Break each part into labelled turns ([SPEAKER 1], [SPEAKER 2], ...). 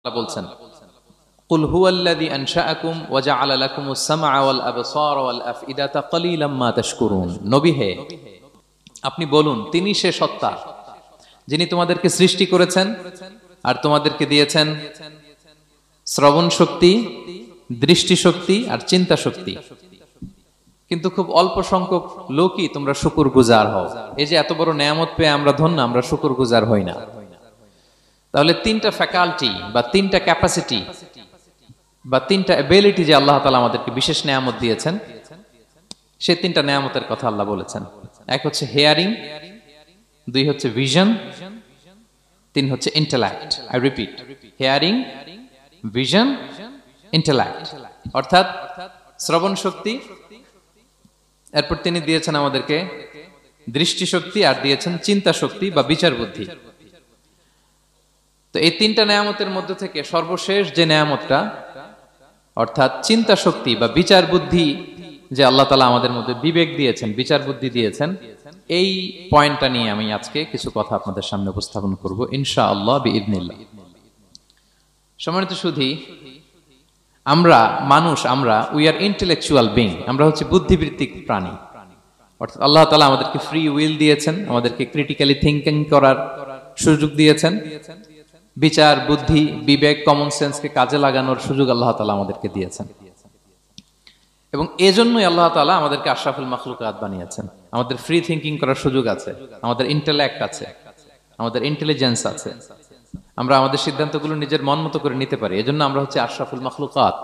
[SPEAKER 1] আল্লাহ বলছেন কুল হুয়াল্লাযী আনশাআকুম ওয়া জাআলা লাকুমুস সামআ ওয়াল আবসারা ওয়াল আফইদাতা ক্বালীলাম মা তাশকুরুন। নবী হে, আপনি বলুন, তিনি সে সত্তা যিনি তোমাদেরকে সৃষ্টি করেছেন আর তোমাদেরকে দিয়েছেন শ্রবণ শক্তি, দৃষ্টি শক্তি আর চিন্তা শক্তি, কিন্তু খুব অল্প সংখ্যক লোকই তোমরা শুকরগুজার হও। এই যে এত বড় নেয়ামত পেয়ে আমরা ধন্য, আমরা শুকরগুজার হই না। তাহলে তিনটা ফ্যাকাল্টি বা তিনটা ক্যাপাসিটি বা তিনটা এবিলিটি যে আল্লাহ তাআলা আমাদেরকে বিশেষ নেয়ামত দিয়েছেন, সেই তিনটা নেয়ামতের কথা আল্লাহ বলেছেন। এক হচ্ছে হিয়ারিং, দুই হচ্ছে ভিশন, তিন হচ্ছে intellect. I repeat, hearing, vision, intellect, অর্থাৎ শ্রবণ শক্তি, এরপর তিনি দিয়েছেন আমাদেরকে দৃষ্টি শক্তি আর দিয়েছেন চিন্তা শক্তি বা বিচার বুদ্ধি। তো এই তিনটা নেয়ামতের মধ্যে থেকে সর্বশেষ যে নেয়ামতটা অর্থাৎ চিন্তা শক্তি বা বিচার বুদ্ধি, যে আল্লাহ তাআলা আমাদের মধ্যে বিবেক দিয়েছেন, বিচার বুদ্ধি দিয়েছেন, এই পয়েন্টটা নিয়ে আমি আজকে কিছু কথা আপনাদের সামনে উপস্থাপন করব ইনশাআল্লাহ বিইذنিল্লাহ। সম্মানিত সুধী, আমরা উই আর ইন্টেলেকচুয়াল বিং, আমরা হচ্ছে বুদ্ধিবৃত্তিক প্রাণী। অর্থাৎ আল্লাহ তাআলা আমাদেরকে ফ্রি উইল দিয়েছেন, আমাদেরকে ক্রিটিক্যালি থিঙ্কিং করার সুযোগ দিয়েছেন, বিচার বুদ্ধি বিবেক কমন সেন্সকে কাজে লাগানোর সুযোগ আল্লাহ তাআলা আমাদেরকে দিয়েছেন। এবং এজন্যই আল্লাহ তাআলা আমাদেরকে আশরাফুল মাখলুকাত বানিয়েছেন। আমাদের ফ্রি থিঙ্কিং করার সুযোগ আছে, আমাদের ইন্টেলেক্ট আছে, আমাদের ইন্টেলিজেন্স আছে, আমরা আমাদের সিদ্ধান্তগুলো নিজের মন মতো করে নিতে পারি। এজন্য আমরা হচ্ছে আশরাফুল মাখলুকাত।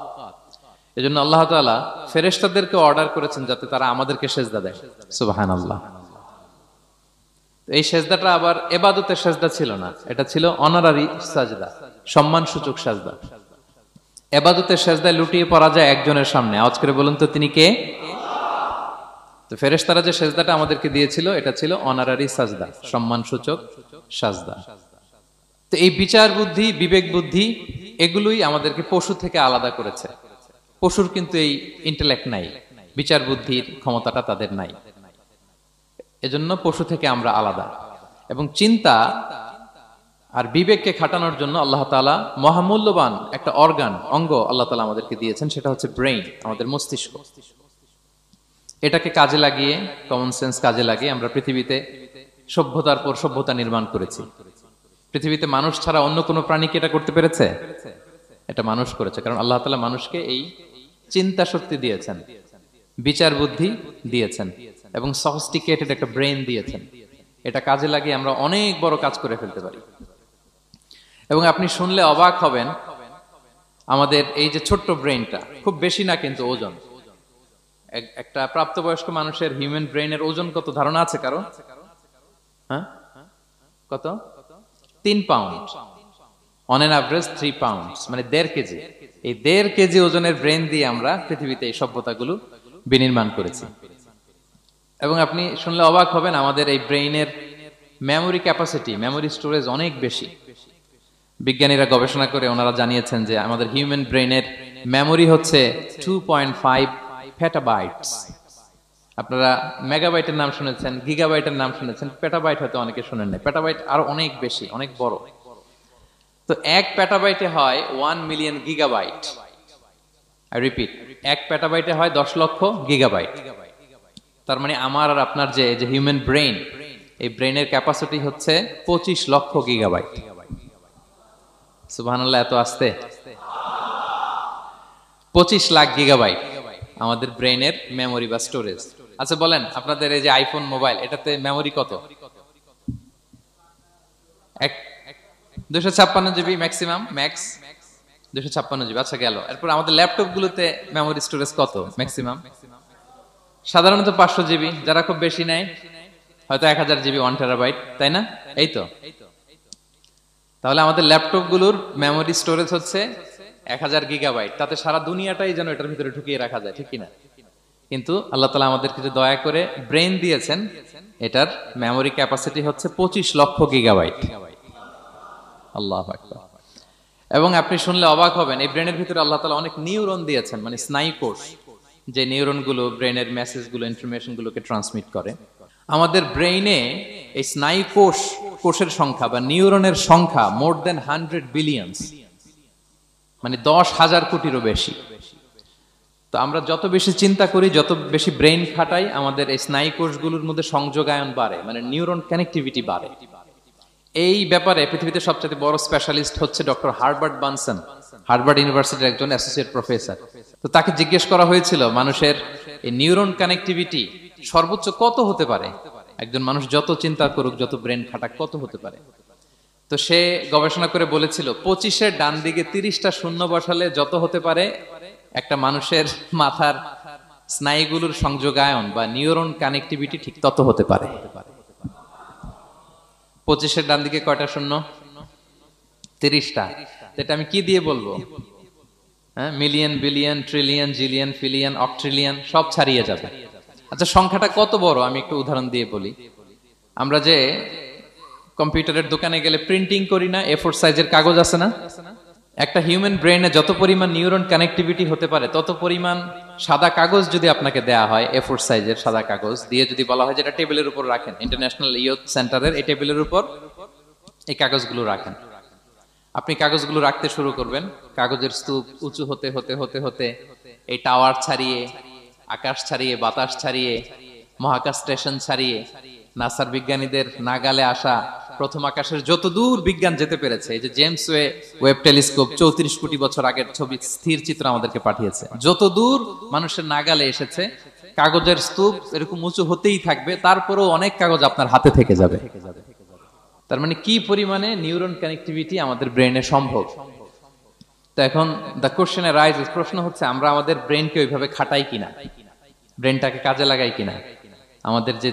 [SPEAKER 1] এজন্য আল্লাহ তাআলা ফেরেশতাদেরকে অর্ডার করেছেন যাতে তারা আমাদেরকে সেজদা দেয়। সুবহানাল্লাহ। এই সেজদাটা আবার ইবাদতের সেজদা ছিল না, এটা ছিল অনারারি সাজদা, সম্মানসূচক সাজদা। ইবাদতের সেজদায় লুটিয়ে পড়া যায় একজনের সামনে। আওয়াজ করে বলুন তো, তিনি কে? তো ফেরেশতারা যে সেজদাটা আমাদেরকে দিয়েছিল, এটা ছিল অনারারি সাজদা, সম্মানসূচক সাজদা। তো এই বিচার বুদ্ধি বিবেক বুদ্ধি এগুলোই আমাদেরকে পশু থেকে আলাদা করেছে। পশুর কিন্তু এই ইন্টেলেক্ট নাই, বিচার বুদ্ধির ক্ষমতাটা তাদের নাই, এজন্য পশু থেকে আমরা আলাদা। এবং চিন্তা আর বিবেককে খাটানোর জন্য আল্লাহ তাআলা মহামূল্যবান একটা অঙ্গ আল্লাহ তাআলা আমাদেরকে দিয়েছেন, সেটা হচ্ছে ব্রেইন, আমাদের মস্তিষ্ক। এটাকে কাজে লাগিয়ে, কমন সেন্স কাজে লাগিয়ে আমরা পৃথিবীতে সভ্যতার পর সভ্যতা নির্মাণ করেছি। পৃথিবীতে মানুষ ছাড়া অন্য কোনো প্রাণী কি এটা করতে পেরেছে? এটা মানুষ করেছে, কারণ আল্লাহ তাআলা মানুষকে এই চিন্তা শক্তি দিয়েছেন, বিচার বুদ্ধি দিয়েছেন এবং সফিস্টিকেটেড একটা ব্রেন দিয়েছেন। এটা কাজে লাগিয়ে আমরা অনেক বড় কাজ করে ফেলতে পারি। এবং আপনি শুনলে অবাক হবেন, আমাদের এই যে ছোট্ট ব্রেনটা, খুব বেশি না কিন্তু ওজন, একটা প্রাপ্তবয়স্ক মানুষের হিউম্যান ব্রেনের ওজন কত ধারণা আছে কারো? হ্যাঁ, কত? 3 pound, on an average 3 pound, মানে 1.5 কেজি। এই 1.5 কেজি ওজনের ব্রেন দিয়ে আমরা পৃথিবীতে এই সভ্যতাগুলো বিনির্মাণ করেছি। এবং আপনি শুনলে অবাক হবেন, আমাদের এই ব্রেইনের মেমোরি ক্যাপাসিটি, মেমোরি স্টোরেজ অনেক বেশি। বিজ্ঞানীরা গবেষণা করে ওনারা জানিয়েছেন যে আমাদের হিউম্যান ব্রেইনের মেমোরি হচ্ছে 2.5 পেটাবাইটস। আপনারা মেগাবাইটের নাম শুনেছেন, গিগাবাইটের নাম শুনেছেন, পেটাবাইট হয়তো অনেকে শুনেন না। পেটাবাইট আরো অনেক বেশি, অনেক বড়। তো 1 পেটাবাইটে হয় 1 মিলিয়ন গিগাবাইট। আই রিপিট, 1 পেটাবাইটে হয় 10 লক্ষ গিগাবাইট। তার মানে আমার আর আপনার যে হিউম্যান ব্রেইন, এই ব্রেইনের ক্যাপাসিটি হচ্ছে 25 লক্ষ গিগাবাইট। সুবহানাল্লাহ, এত আস্তে! 25 লাখ গিগাবাইট আমাদের ব্রেইনের মেমোরি বা স্টোরেজ। আচ্ছা বলেন, আপনাদের এই যে আইফোন মোবাইল, এটাতে মেমোরি কত? 256 জিবি ম্যাক্সিমাম, ম্যাক্স 256 জিবি। আচ্ছা গেল। এরপর আমাদের ল্যাপটপ গুলোতে মেমোরি স্টোরেজ কত ম্যাক্সিমাম? সাধারণত 500 জিবি, যারা খুব বেশি নেয় হয়তো 1000 জিবি, 1 টেরাবাইট, তাই না? এই তো। তাহলে আমাদের ল্যাপটপ গুলোর মেমোরি স্টোরেজ হচ্ছে 1000 গিগাবাইট। তাতে সারা দুনিয়াটাই যেন এটার ভিতরে ঢুকিয়ে রাখা যায়, ঠিক কিনা? কিন্তু আল্লাহ তাআলা আমাদেরকে যে দয়া করে ব্রেইন দিয়েছেন, এটার মেমোরি ক্যাপাসিটি হচ্ছে 25 লক্ষ গিগাবাইট। আল্লাহু আকবার। এবং আপনি শুনলে অবাক হবেন, এই ব্রেনের ভিতরে আল্লাহ তাআলা অনেক নিউরন দিয়েছেন, মানে স্নায়ু কোষ, যে নিউরনগুলো ব্রেনের মেসেজগুলো, ইনফরমেশনগুলোকে ট্রান্সমিট করে। আমাদের ব্রেইনে এই স্নায়ু কোষের সংখ্যা বা নিউরনের সংখ্যা মোর দেন 100 বিলিয়নস। মানে 10,000 কোটিরও বেশি। তো আমরা যত বেশি চিন্তা করি, যত বেশি ব্রেইন খাটাই, আমাদের এই স্নায়ু কোষগুলোর মধ্যে সংযোগায়ন বাড়ে, মানে নিউরন কানেক্টিভিটি বাড়ে। এই ব্যাপারে পৃথিবীতে সবচেয়ে বড় স্পেশালিস্ট হচ্ছে ডক্টর হার্বার্ট বানসন, হার্ভার্ড ইউনিভার্সিটির একজন অ্যাসোসিয়েট প্রফেসর। তো তাকে জিজ্ঞেস করা হয়েছিল মানুষের এই নিউরন কানেক্টিভিটি সর্বোচ্চ কত হতে পারে, একজন মানুষ যত চিন্তা করুক, যত ব্রেন খাটাক, কত হতে পারে। তো সে গবেষণা করে বলেছিল 25-এর ডান দিকে 30টা শূন্য বসালে যত হতে পারে একটা মানুষের মাথার স্নায়ুগুলোর সংযোগায়ন বা নিউরন কানেক্টিভিটি ঠিক তত হতে পারে। 25-এর ডান দিকে কয়টা শূন্য? 30টা। এটা আমি কি দিয়ে বলবো? হ্যাঁ, মিলিয়ন, বিলিয়ন, ট্রিলিয়ন, জিলিয়ন, ফিলিয়ন, অক্ট্রিলিয়ন সব ছাড়িয়ে যাবে। আচ্ছা, সংখ্যাটা কত বড় আমি একটু উদাহরণ দিয়ে বলি। আমরা যে কম্পিউটারের দোকানে গেলে প্রিন্টিং করি না, A4 সাইজের কাগজ আছে না? একটা হিউম্যান ব্রেইনে যত পরিমাণ নিউরন কানেক্টিভিটি হতে পারে, তত পরিমাণ সাদা কাগজ যদি আপনাকে দেয়া হয়, A4 সাইজের সাদা কাগজ দিয়ে যদি বলা হয় যেটা টেবিলের উপর রাখেন, ইন্টারন্যাশনাল ইয়ুথ সেন্টারের এই টেবিলের উপর এই কাগজগুলো রাখেন, আপনি কাগজগুলো রাখতে শুরু করবেন। কাগজের স্তূপ উঁচু হতে হতে হতে হতে এই টাওয়ার ছাড়িয়ে, আকাশ ছাড়িয়ে, বাতাস ছাড়িয়ে, মহাকাশ স্টেশন ছাড়িয়ে, নাসার বিজ্ঞানীদের নাগালে আসা প্রথম আকাশের যত দূর বিজ্ঞান যেতে পেরেছে, এই যে জেমস ওয়েব টেলিস্কোপ 34 কোটি বছর আগের ছবি, স্থির চিত্র আমাদেরকে পাঠিয়েছে, যত দূর মানুষের নাগালে এসেছে, কাগজের স্তূপ এরকম উঁচু হতেই থাকবে, তারপরেও অনেক কাগজ আপনার হাতে থেকে যাবে। তার মানে কি পরিমাণে নিউরন কানেক্টিভিটি আমাদের ব্রেইনে সম্ভব। তো এখন দ্য কোশ্চেন রাইজেস, প্রশ্ন হচ্ছে আমরা আমাদের ব্রেইনকে ওইভাবে খাটাই কিনা, ব্রেইনটাকে কাজে লাগাই কিনা। আমাদের যে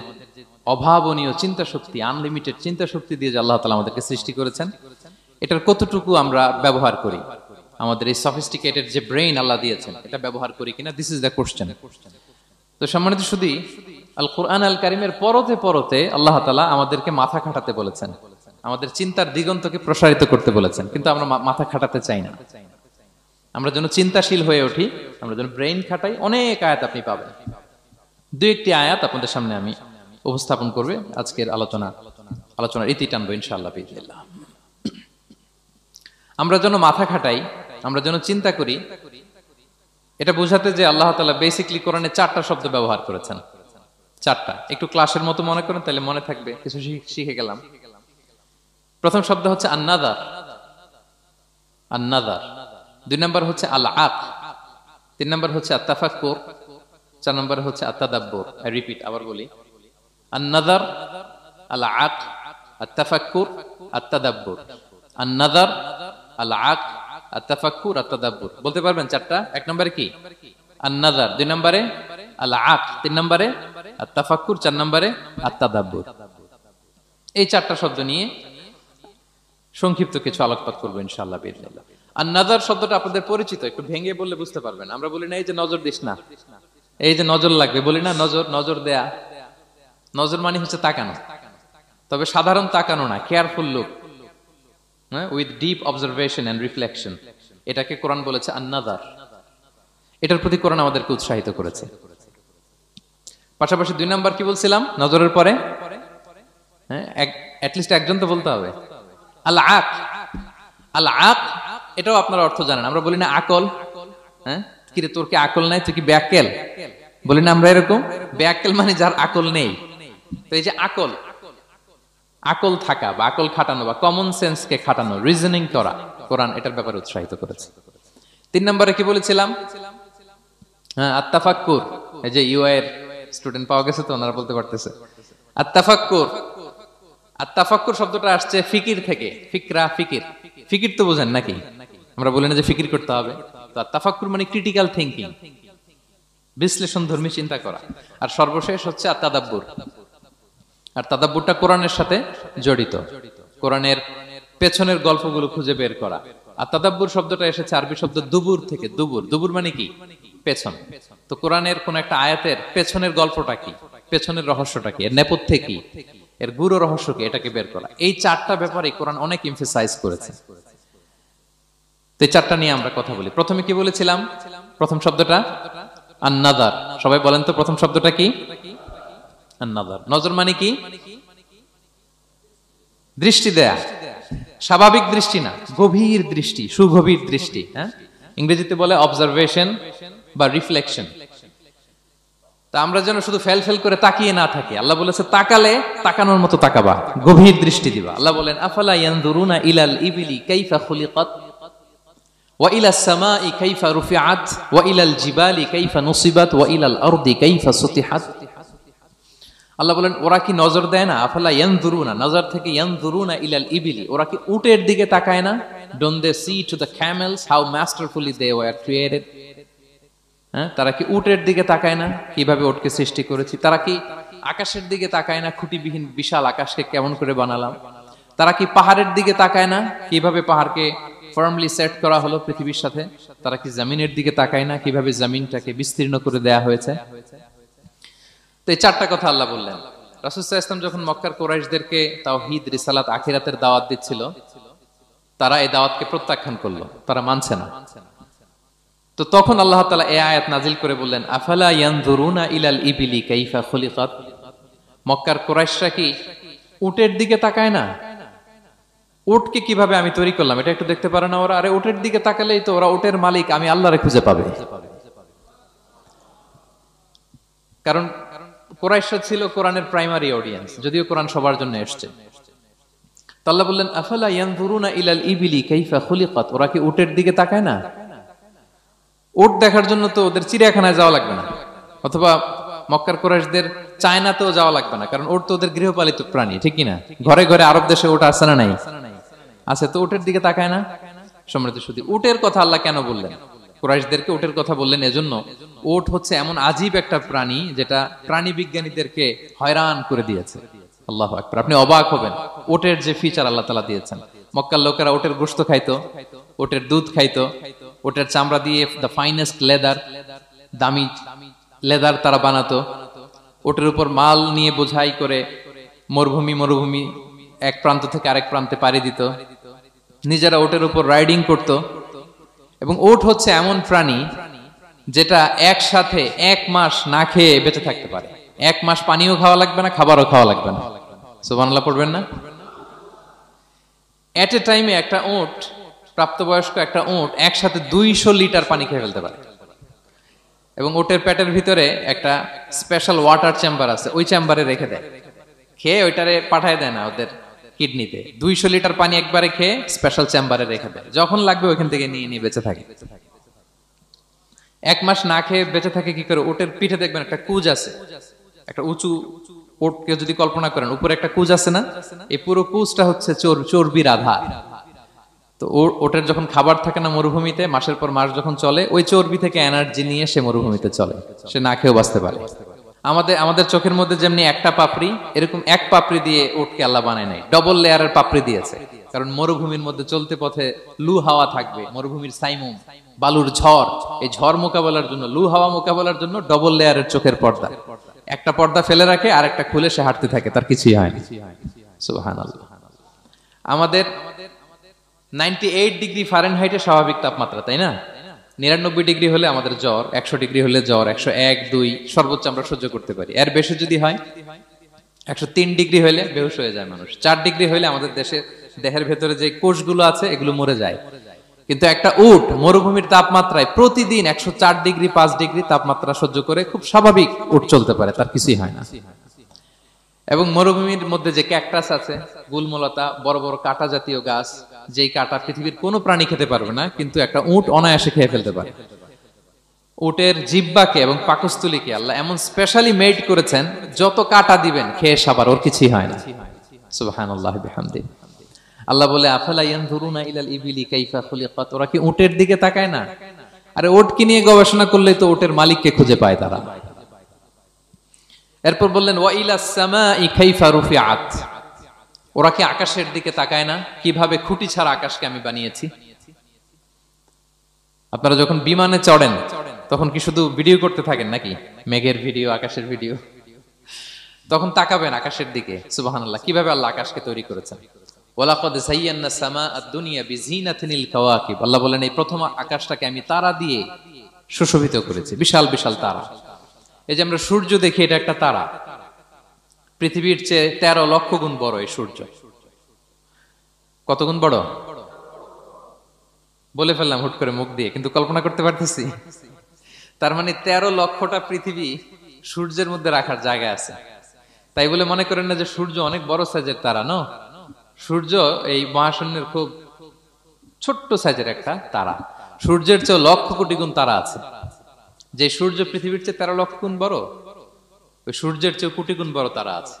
[SPEAKER 1] অভাবনীয় চিন্তা শক্তি, আনলিমিটেড চিন্তা শক্তি দিয়ে যে আল্লাহ তাআলা আমাদেরকে সৃষ্টি করেছেন, এটার কতটুকু আমরা ব্যবহার করি, আমাদের এই সফিস্টিকেটেড যে ব্রেইন আল্লাহ দিয়েছেন এটা ব্যবহার করি কিনা, দিস ইজ দ্য কোশ্চেন। তো সম্মানিত শুধু আল কোরআন আল কারিমের পরতে পরতে আল্লাহ তাআলা আমাদেরকে মাথা খাটাতে বলেছেন, আমাদের চিন্তার দিগন্তকে প্রসারিত করতে বলেছেন, কিন্তু আমরা মাথা খাটাতে চাই না। আমরা যেন চিন্তাশীল হয়ে উঠি, আমরা যেন ব্রেইন খাটাই। অনেক আয়াত আপনি পাবেন, দুই একটি আয়াত আপনাদের সামনে আমি উপস্থাপন করবে আজকের আলোচনার ইতি টানবো ইনশাআল্লাহ বিইজনিল্লাহ। আমরা যেন মাথা খাটাই, আমরা যেন চিন্তা করি, এটা বোঝাতে যে আল্লাহ তাআলা বেসিক্যালি কোরআনে 4টা শব্দ ব্যবহার করেছেন। 4টা, একটু ক্লাসের মতো মনে করেন, তাহলে মনে থাকবে, কিছু শিখে গেলাম। প্রথম শব্দ হচ্ছে আন-নাযার, আন-নাযার। 2 নম্বর হচ্ছে আল-আক, 3 নম্বর হচ্ছে আত-তাফাক্কুর, 4 নম্বর হচ্ছে আত-তাদাব্বুর। আই রিপিট, আবার বলি, আন-নাযার, আল-আক, আত-তাফাক্কুর, আত-তাদাব্বুর। আন-নাযার, আল-আক, আত-তাফাক্কুর, আত-তাদাব্বুর। বলতে পারবেন 4টা? 1 নম্বরে কি? আন-নাযার, 2 নম্বরে আল-আক, 3 নম্বরে আত-তাফাক্কুর, 4 নম্বরে আত-তাদাব্বুর। এই 4টা শব্দ নিয়ে সংক্ষিপ্ত কিছু আলোকপাত করবো ইনশাআল্লাহ বিইজনিল্লাহ। আন-নাযার শব্দটা আপনাদের পরিচিত, একটু ভেঙে বললে বুঝতে পারবেন। আমরা বলি না এই যে নজর দিস না, এই যে নজর লাগবে, বলি না নজর দেয়া। নজর মানে হচ্ছে তাকানো, তবে সাধারণ তাকানো না, careful look, with deep observation and reflection. এটাকে কোরআন বলেছে আন-নাযার। এটার প্রতি কোরআন আমাদেরকে উৎসাহিত করেছে। পাশাপাশি 2 নাম্বার কি বলছিলাম নজরের পরে? অ্যাটলিস্ট একজন তো বলতে হবে। আল-আক, আল-আক, এটাও আপনারা অর্থ জানেন। আমরা বলি না আকল, হ্যাঁ, কিরে তোর কি আকল নাই, তুই কি ব্যাকেল, বলি না আমরা এরকম? ব্যাকেল মানে যার আকল নেই। তো এই যে আকল, আকল থাকা বা আকল খাটানো বা কমন সেন্সকে খাটানো, রিজনিং করা, কোরআন এটার ব্যাপারে উৎসাহিত করেছে। 3 নম্বরে কি বলেছিলাম? হ্যাঁ, আত-তাফাক্কুর। এই যে ইউআই এর স্টুডেন্ট পাওয়া গেছে তো, ওনারা বলতে পারতেছে আত-তাফাক্কুর। আত-তাফাক্কুর শব্দটা আসছে ফিকির থেকে, ফিকরা, ফিকির। ফিকির তো বোঝেন নাকি? আমরা বলি না যে ফিকির করতে হবে? তো আত-তাফাক্কুর মানে ক্রিটিক্যাল থিংকিং, বিশ্লেষণধর্মী চিন্তা করা। আর সর্বশেষ হচ্ছে আত-তাদাব্বুর। আর তাদাব্বুরটা কোরআনের সাথে জড়িত, কোরআনের পেছনের গল্পগুলো খুঁজে বের করা। আর তাদাব্বুর শব্দটা এসেছে আরবি শব্দ দুবুর থেকে। দুবুর মানে কি? পেছন। তো কোরআনের কোন একটা আয়াতের পেছনের গল্পটা কি, পেছনের রহস্যটা কি, এর নেপথ্যে কি, এর গুরু রহস্য কি, এটাকে বের করা। এই 4টা ব্যাপারে কোরআন অনেক এমফাসাইজ করেছে। তো এই 4টা নিয়ে আমরা কথা বলি। প্রথমে কি বলেছিলাম? প্রথম শব্দটা আন-নাযার। সবাই বলেন তো প্রথম শব্দটা কি? আন-নাযার। নজর মানে কি? দৃষ্টি দেয়া, স্বাভাবিক দৃষ্টি না, গভীর দৃষ্টি, সুগভীর দৃষ্টি। হ্যাঁ, ইংরেজিতে বলে অবজারভেশন বা রিফ্লেকশন। তা আমরা যেন শুধু ফেল ফেল করে তাকিয়ে না থাকি। আল্লাহ বলেছে তাকালে তাকানোর মতো তাকাবা, গভীর দৃষ্টি দিবা। আল্লাহ বলেন আফালা ইয়ানজুরুনা ইলাল ইবিলি কাইফা খুলিকাত ওয়া ইলাস সামাই কাইফা রুফিআত ওয়া ইলাল জিবালি কাইফা নুসিবাত ওয়া ইলাল আরদি কাইফা সুতিহাত। আল্লাহ বলেন ওরা কি নজর দেয় না? আফালা ইয়ানজুরুনা, নজর থেকে ইয়ানজুরুনা ইলাল ইবিলি, ওরা কি উটের দিকে তাকায় না? Don't they see to the camels how masterfully they were created? হ্যাঁ, তারা কি উটের দিকে তাকায় না কিভাবে উটকে সৃষ্টি করেছি? তারা কি আকাশের দিকে তাকায় না খুঁটিবিহীন বিশাল আকাশকে কেমন করে বানালাম? তারা কি পাহাড়ের দিকে তাকায় না কিভাবে পাহাড়কে ফার্মলি সেট করা হলো পৃথিবীর সাথে? তারা কি জমিনের দিকে তাকায় না কিভাবে জমিনটাকে বিস্তীর্ণ করে দেয়া হয়েছে? তো এই চারটা কথা আল্লাহ বললেন। রাসূল সাল্লাল্লাহু আলাইহি ওয়াসাল্লাম যখন মক্কার কুরাইশদেরকে তাওহীদ, রিসালাত, আখিরাতের দাওয়াত দিচ্ছিল, তারা এই দাওয়াতকে প্রত্যাখ্যান করলো, তারা মানছে না। তো তখন আল্লাহ তাআলা এই আয়াত নাজিল করে বললেন আফালা ইয়ানজুরুনা ইলাল ইবিলি কাইফা খুলিকাত। মক্কার কুরাইশরা কি উটের দিকে তাকায় না? উটকে কিভাবে আমি তৈরি করলাম এটা একটু দেখতে পারে না ওরা? আরে উটের দিকে তাকালেই তো ওরা উটের মালিক আমি আল্লাহরে খুঁজে পাবে। কারণ কুরাইশরা ছিল কোরআনের প্রাইমারি অডিয়েন্স, যদিও কোরআন সবার জন্য এসেছে। তো আল্লাহ বললেন আফালা ইয়ানজুরুনা ইলাল ইবিলি কাইফা খুলিকাত, ওরা কি উটের দিকে তাকায় না? উট দেখার জন্য তো ওদের চিড়িয়াখানায় যাওয়া লাগবে না, অথবা মক্কার কুরাইশদের চায়নাতেও যাওয়া লাগবে না, কারণ উট তো ওদের গৃহপালিত প্রাণী, ঠিক কিনা? ঘরে ঘরে আরব দেশে উট আছে না নাই? আছে। তো উটের দিকে তাকায় না? সম্মানিত সুধী, উটের কথা আল্লাহ কেন বললেন? কুরাইশদেরকে উটের কথা বললেন এজন্য, উট হচ্ছে এমন আজীব একটা প্রাণী যেটা প্রাণী বিজ্ঞানীদেরকে হয়রান করে দিয়েছে। আল্লাহু আকবার, আপনি অবাক হবেন উটের যে ফিচার আল্লাহ তাআলা দিয়েছেন। মক্কার লোকেরা উটের গোশত খাইতো, উটের দুধ খাইতো, উটের চামড়া দিয়ে দ্য ফাইনেস্ট লেদার, দামি লেদার তারা বানাতো। উটের উপর মাল নিয়ে বোঝাই করে মরুভূমি এক প্রান্ত থেকে আরেক প্রান্তে পাড়ি দিত, নিজেরা উটের উপর রাইডিং করত। এবং উট হচ্ছে এমন প্রাণী যেটা একসাথে 1 মাস না খেয়ে বেঁচে থাকতে পারে। 1 মাস পানিও খাওয়া লাগবে না, খাবারও খাওয়া লাগবে না। সুবহানাল্লাহ পড়বেন না? এট এ টাইমে একটা উট, প্রাপ্তবয়স্ক একটা উট একসাথে 200 লিটার পানি খেয়ে ফেলতে পারে। এবং উটের পেটের ভিতরে একটা স্পেশাল ওয়াটার চেম্বার আছে, ওই চেম্বারে রেখে দেয়, খেয়ে ওইটারে পাঠায় দেয় না ওদের কিডনিতে। 200 লিটার পানি একবারে খেয়ে স্পেশাল চেম্বারে রেখে দেয়, যখন লাগবে ওইখান থেকে নিয়ে নিয়ে বেঁচে থাকে। 1 মাস না খেয়ে বেঁচে থাকে কি করে? উটের পিঠে দেখবেন একটা কুজ আছে, একটা উঁচু উটকে যদি কল্পনা করেন, উপরে একটা কুজ আছে না? এই পুরো কুজটা হচ্ছে চর্বির আধার। তো ওটের যখন খাবার থাকে না মরুভূমিতে, মাসের পর মাস যখন চলে, ওই চর্বি থেকে এনার্জি নিয়ে সে মরুভূমিতে চলে, সে না খেয়েও বাঁচতে পারে। আমাদের চোখের মধ্যে যেমনি একটা পাপড়ি, এরকম এক পাপড়ি দিয়ে উটকে আল্লাহ বানায় নাই, ডবল লেয়ারের পাপড়ি দিয়েছে। কারণ মরুভূমির মধ্যে চলতে পথে লু হাওয়া থাকবে, মরুভূমির সাইমুম, বালুর ঝড়, এই ঝড় মোকাবেলার জন্য, লু হাওয়া মোকাবেলার জন্য ডবল লেয়ারের চোখের পর্দা। একটা পর্দা ফেলে রাখে আর একটা খুলে সে হাঁটতে থাকে, তার কিছুই হয় না। সুবহানাল্লাহ। আমাদের 98 ডিগ্রি ফারেনহাইটে স্বাভাবিক তাপমাত্রা, তাই না? 99 ডিগ্রি হলে আমাদের জ্বর, 100 ডিগ্রি হলে জ্বর, 101, 2 সর্বোচ্চ আমরা সহ্য করতে পারি। এর বেশি যদি হয়, 103 ডিগ্রি হলে বেহুশ হয়ে যায় মানুষ। 4 ডিগ্রি হলে আমাদের দেহের ভেতরে যে কোষগুলো আছে এগুলো মরে যায়। কিন্তু একটা উট মরুভূমির তাপমাত্রায় প্রতিদিন 104 ডিগ্রি 5 ডিগ্রি তাপমাত্রা সহ্য করে খুব স্বাভাবিক উট চলতে পারে, তার কিছুই হয় না। এবং মরুভূমির মধ্যে যে ক্যাকটাস আছে, গুলমলতা, বড় বড় কাঁটা জাতীয় গাছ, যেই কাঁটা পৃথিবীর কোনো প্রাণী খেতে পারবে না, কিন্তু একটা উট অনায়াসে খেয়ে ফেলতে পারে। উটের জিহ্বাকে এবং পাকস্থলীকে আল্লাহ এমন স্পেশালি মেড করেছেন, যত কাঁটা দিবেন খেয়ে সাবার ওর কিছুই হয় না। সুবহানাল্লাহি বিহামদিহি। আল্লাহ বলে আফালা ইয়ানজুরুনা ইলাল ইবিলি কাইফা খুলিকাত, ওরা কি উটের দিকে তাকায় না? আরে উটকে নিয়ে গবেষণা করলেই তো উটের মালিককে খুঁজে পায় তারা। এরপর বললেন ওয়া ইলাস সামাই কাইফা রুফিআত, ওরা কি আকাশের দিকে তাকায় না কিভাবে খুঁটি ছাড়া আকাশকে আমি বানিয়েছি? আপনারা যখন বিমানে চড়েন তখন কি শুধু ভিডিও করতে থাকেন নাকি? মেঘের ভিডিও, আকাশের ভিডিও, তখন তাকাবেন আকাশের দিকে। সুবহানাল্লাহ, কিভাবে আল্লাহ আকাশকে তৈরি করেছেন। ওয়ালাকাদ যায়্যানা সামা আদ-দুনিয়া বিজিনাতিনিল কাওয়াকিব, আল্লাহ বলেন এই প্রথম আকাশটাকে আমি তারা দিয়ে সুশোভিত করেছি, বিশাল বিশাল তারা। এই যে আমরা সূর্য দেখি, এটা একটা তারা, পৃথিবীর চেয়ে 13 লক্ষ গুণ বড় এই সূর্য। কত গুণ বড়? বলে ফেললাম হুট করে মুখ দিয়ে, কিন্তু কল্পনা করতে পারতেছি। তার মানে 13 লক্ষটা পৃথিবী সূর্যের মধ্যে রাখার জায়গা আছে। তাই বলে মনে করেন না যে সূর্য অনেক বড় সাইজের তারা, ন। সূর্য এই মহাশূন্যের খুব ছোট্ট সাইজের একটা তারা। সূর্যের চেয়ে লক্ষ কোটি গুণ তারা আছে। যে সূর্য পৃথিবীর চেয়ে 13 লক্ষ গুণ বড়, ওই সূর্যের চেয়ে কোটি গুণ বড় তারা আছে।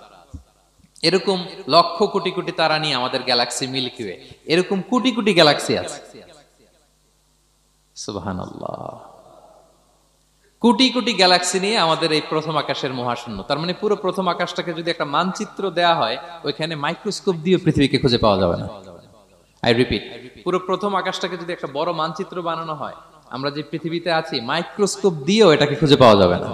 [SPEAKER 1] এরকম লক্ষ কোটি কোটি তারা নিয়ে আমাদের গ্যালাক্সি মিল্কি ওয়ে, এরকম কোটি কোটি গ্যালাক্সি আছে। সুবহানাল্লাহ। কোটি কোটি গ্যালাক্সি নিয়ে আমাদের এই প্রথম আকাশের মহাশূন্য। তার মানে পুরো প্রথম আকাশটাকে যদি একটা মানচিত্র দেয়া হয়, ওইখানে মাইক্রোস্কোপ দিয়ে পৃথিবীকে খুঁজে পাওয়া যাবে না। আই রিপিট, পুরো প্রথম আকাশটাকে যদি একটা বড় মানচিত্র বানানো হয়, আমরা যে পৃথিবীতে আছি মাইক্রোস্কোপ দিয়েও এটাকে খুঁজে পাওয়া যাবে না।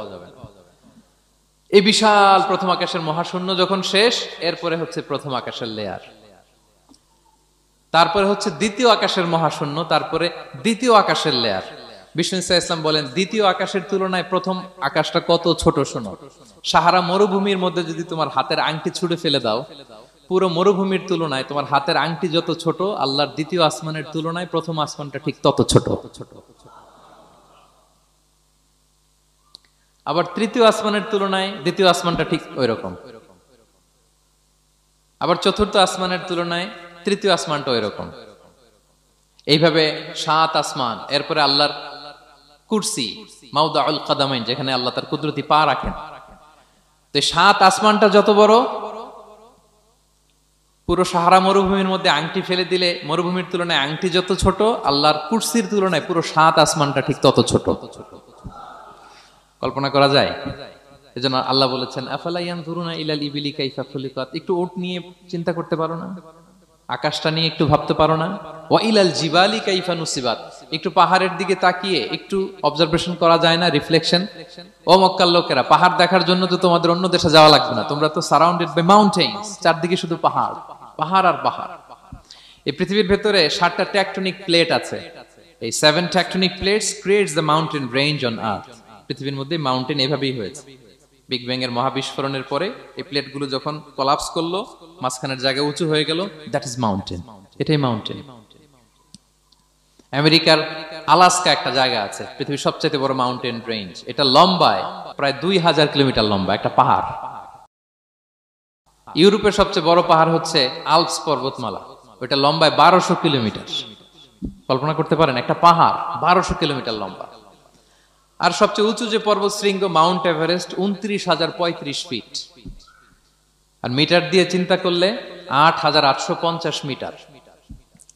[SPEAKER 1] এই বিশাল প্রথম আকাশের মহাশূন্য যখন শেষ, এরপরে হচ্ছে প্রথম আকাশের লেয়ার, তারপরে হচ্ছে দ্বিতীয় আকাশের মহাশূন্য, তারপরে দ্বিতীয় আকাশের লেয়ার। বিষ্ণু ইসলাম বলেন, দ্বিতীয় আকাশের তুলনায় প্রথম আকাশটা কত ছোট শোনো। সাহারা মরুভূমির মধ্যে যদি তোমার হাতের আংটি ছুঁড়ে ফেলে দাও, পুরো মরুভূমির তুলনায় তোমার হাতের আংটি যত ছোট, আল্লাহর দ্বিতীয় আসমানের তুলনায় প্রথম আসমানটা ঠিক তত ছোট। আবার তৃতীয় আসমানের তুলনায় দ্বিতীয় আসমানটা ঠিক ওই রকম। আবার চতুর্থ আসমানের তুলনায় তৃতীয় আসমানটা ওই রকম। এইভাবে 7 আসমান, এরপরে আল্লাহর কুরসি, মাউদাউল কাদামাইন, যেখানে আল্লাহ তার কুদরতি পা রাখেন। তো 7 আসমানটা যত বড়, পুরো সাহারা মরুভূমির মধ্যে আংটি ফেলে দিলে মরুভূমির তুলনায় আংটি যত ছোট, আল্লাহর কুরসির তুলনায় পুরো 7 আসমানটা ঠিক তত ছোট। কল্পনা করা যায়? এজন্য আল্লাহ বলেছেন, আফালা ইয়ানজুরুনা ইলাল ইবিলি কাইফা খুলিকাত। একটু উট নিয়ে চিন্তা করতে পারো না? আকাশটা নিয়ে একটু ভাবতে পারো না? ওয়া ইলাল জিবালি কাইফা নুসিবাত। একটু পাহাড়ের দিকে তাকিয়ে একটু অবজারভেশন করা যায় না, রিফ্লেকশন? ও মক্কার লোকেরা, পাহাড় দেখার জন্য তো তোমাদের অন্য দেশে যাওয়া লাগবে না, তোমরা তো সারাউন্ডেড বাই মাউন্টেন্স, চারদিকে শুধু পাহাড়, পাহাড় আর পাহাড়। এই পৃথিবীর ভেতরে 7টা টেকটনিক প্লেট আছে। এই 7 tectonic plates creates the mountain range on earth. পৃথিবীর মধ্যে মাউন্টেন এভাবেই হয়েছে। বিগ ব্যাং এর মহাবিস্ফোরণের পরে এই প্লেটগুলো যখন কোলাপস করলো, মাঝখানের জায়গা উঁচু হয়ে গেল, দ্যাট ইজ মাউন্টেন। এটাই মাউন্টেন। আমেরিকার আলাস্কা একটা জায়গা আছে, পৃথিবীর সবচেয়ে বড় মাউন্টেন রেঞ্জ। এটা লম্বায় প্রায় 2000 কিলোমিটার লম্বা একটা পাহাড়। ইউরোপের সবচেয়ে বড় পাহাড় হচ্ছে আল্পস পর্বতমালা, ওটা লম্বায় 1200 কিলোমিটার। কল্পনা করতে পারেন, একটা পাহাড় 1200 কিলোমিটার লম্বা। আর সবচেয়ে উঁচু যে পর্বত শৃঙ্গ মাউন্ট এভারেস্ট 29,035 ফিট। আর মিটার দিয়ে চিন্তা করলে 8,850 মিটার।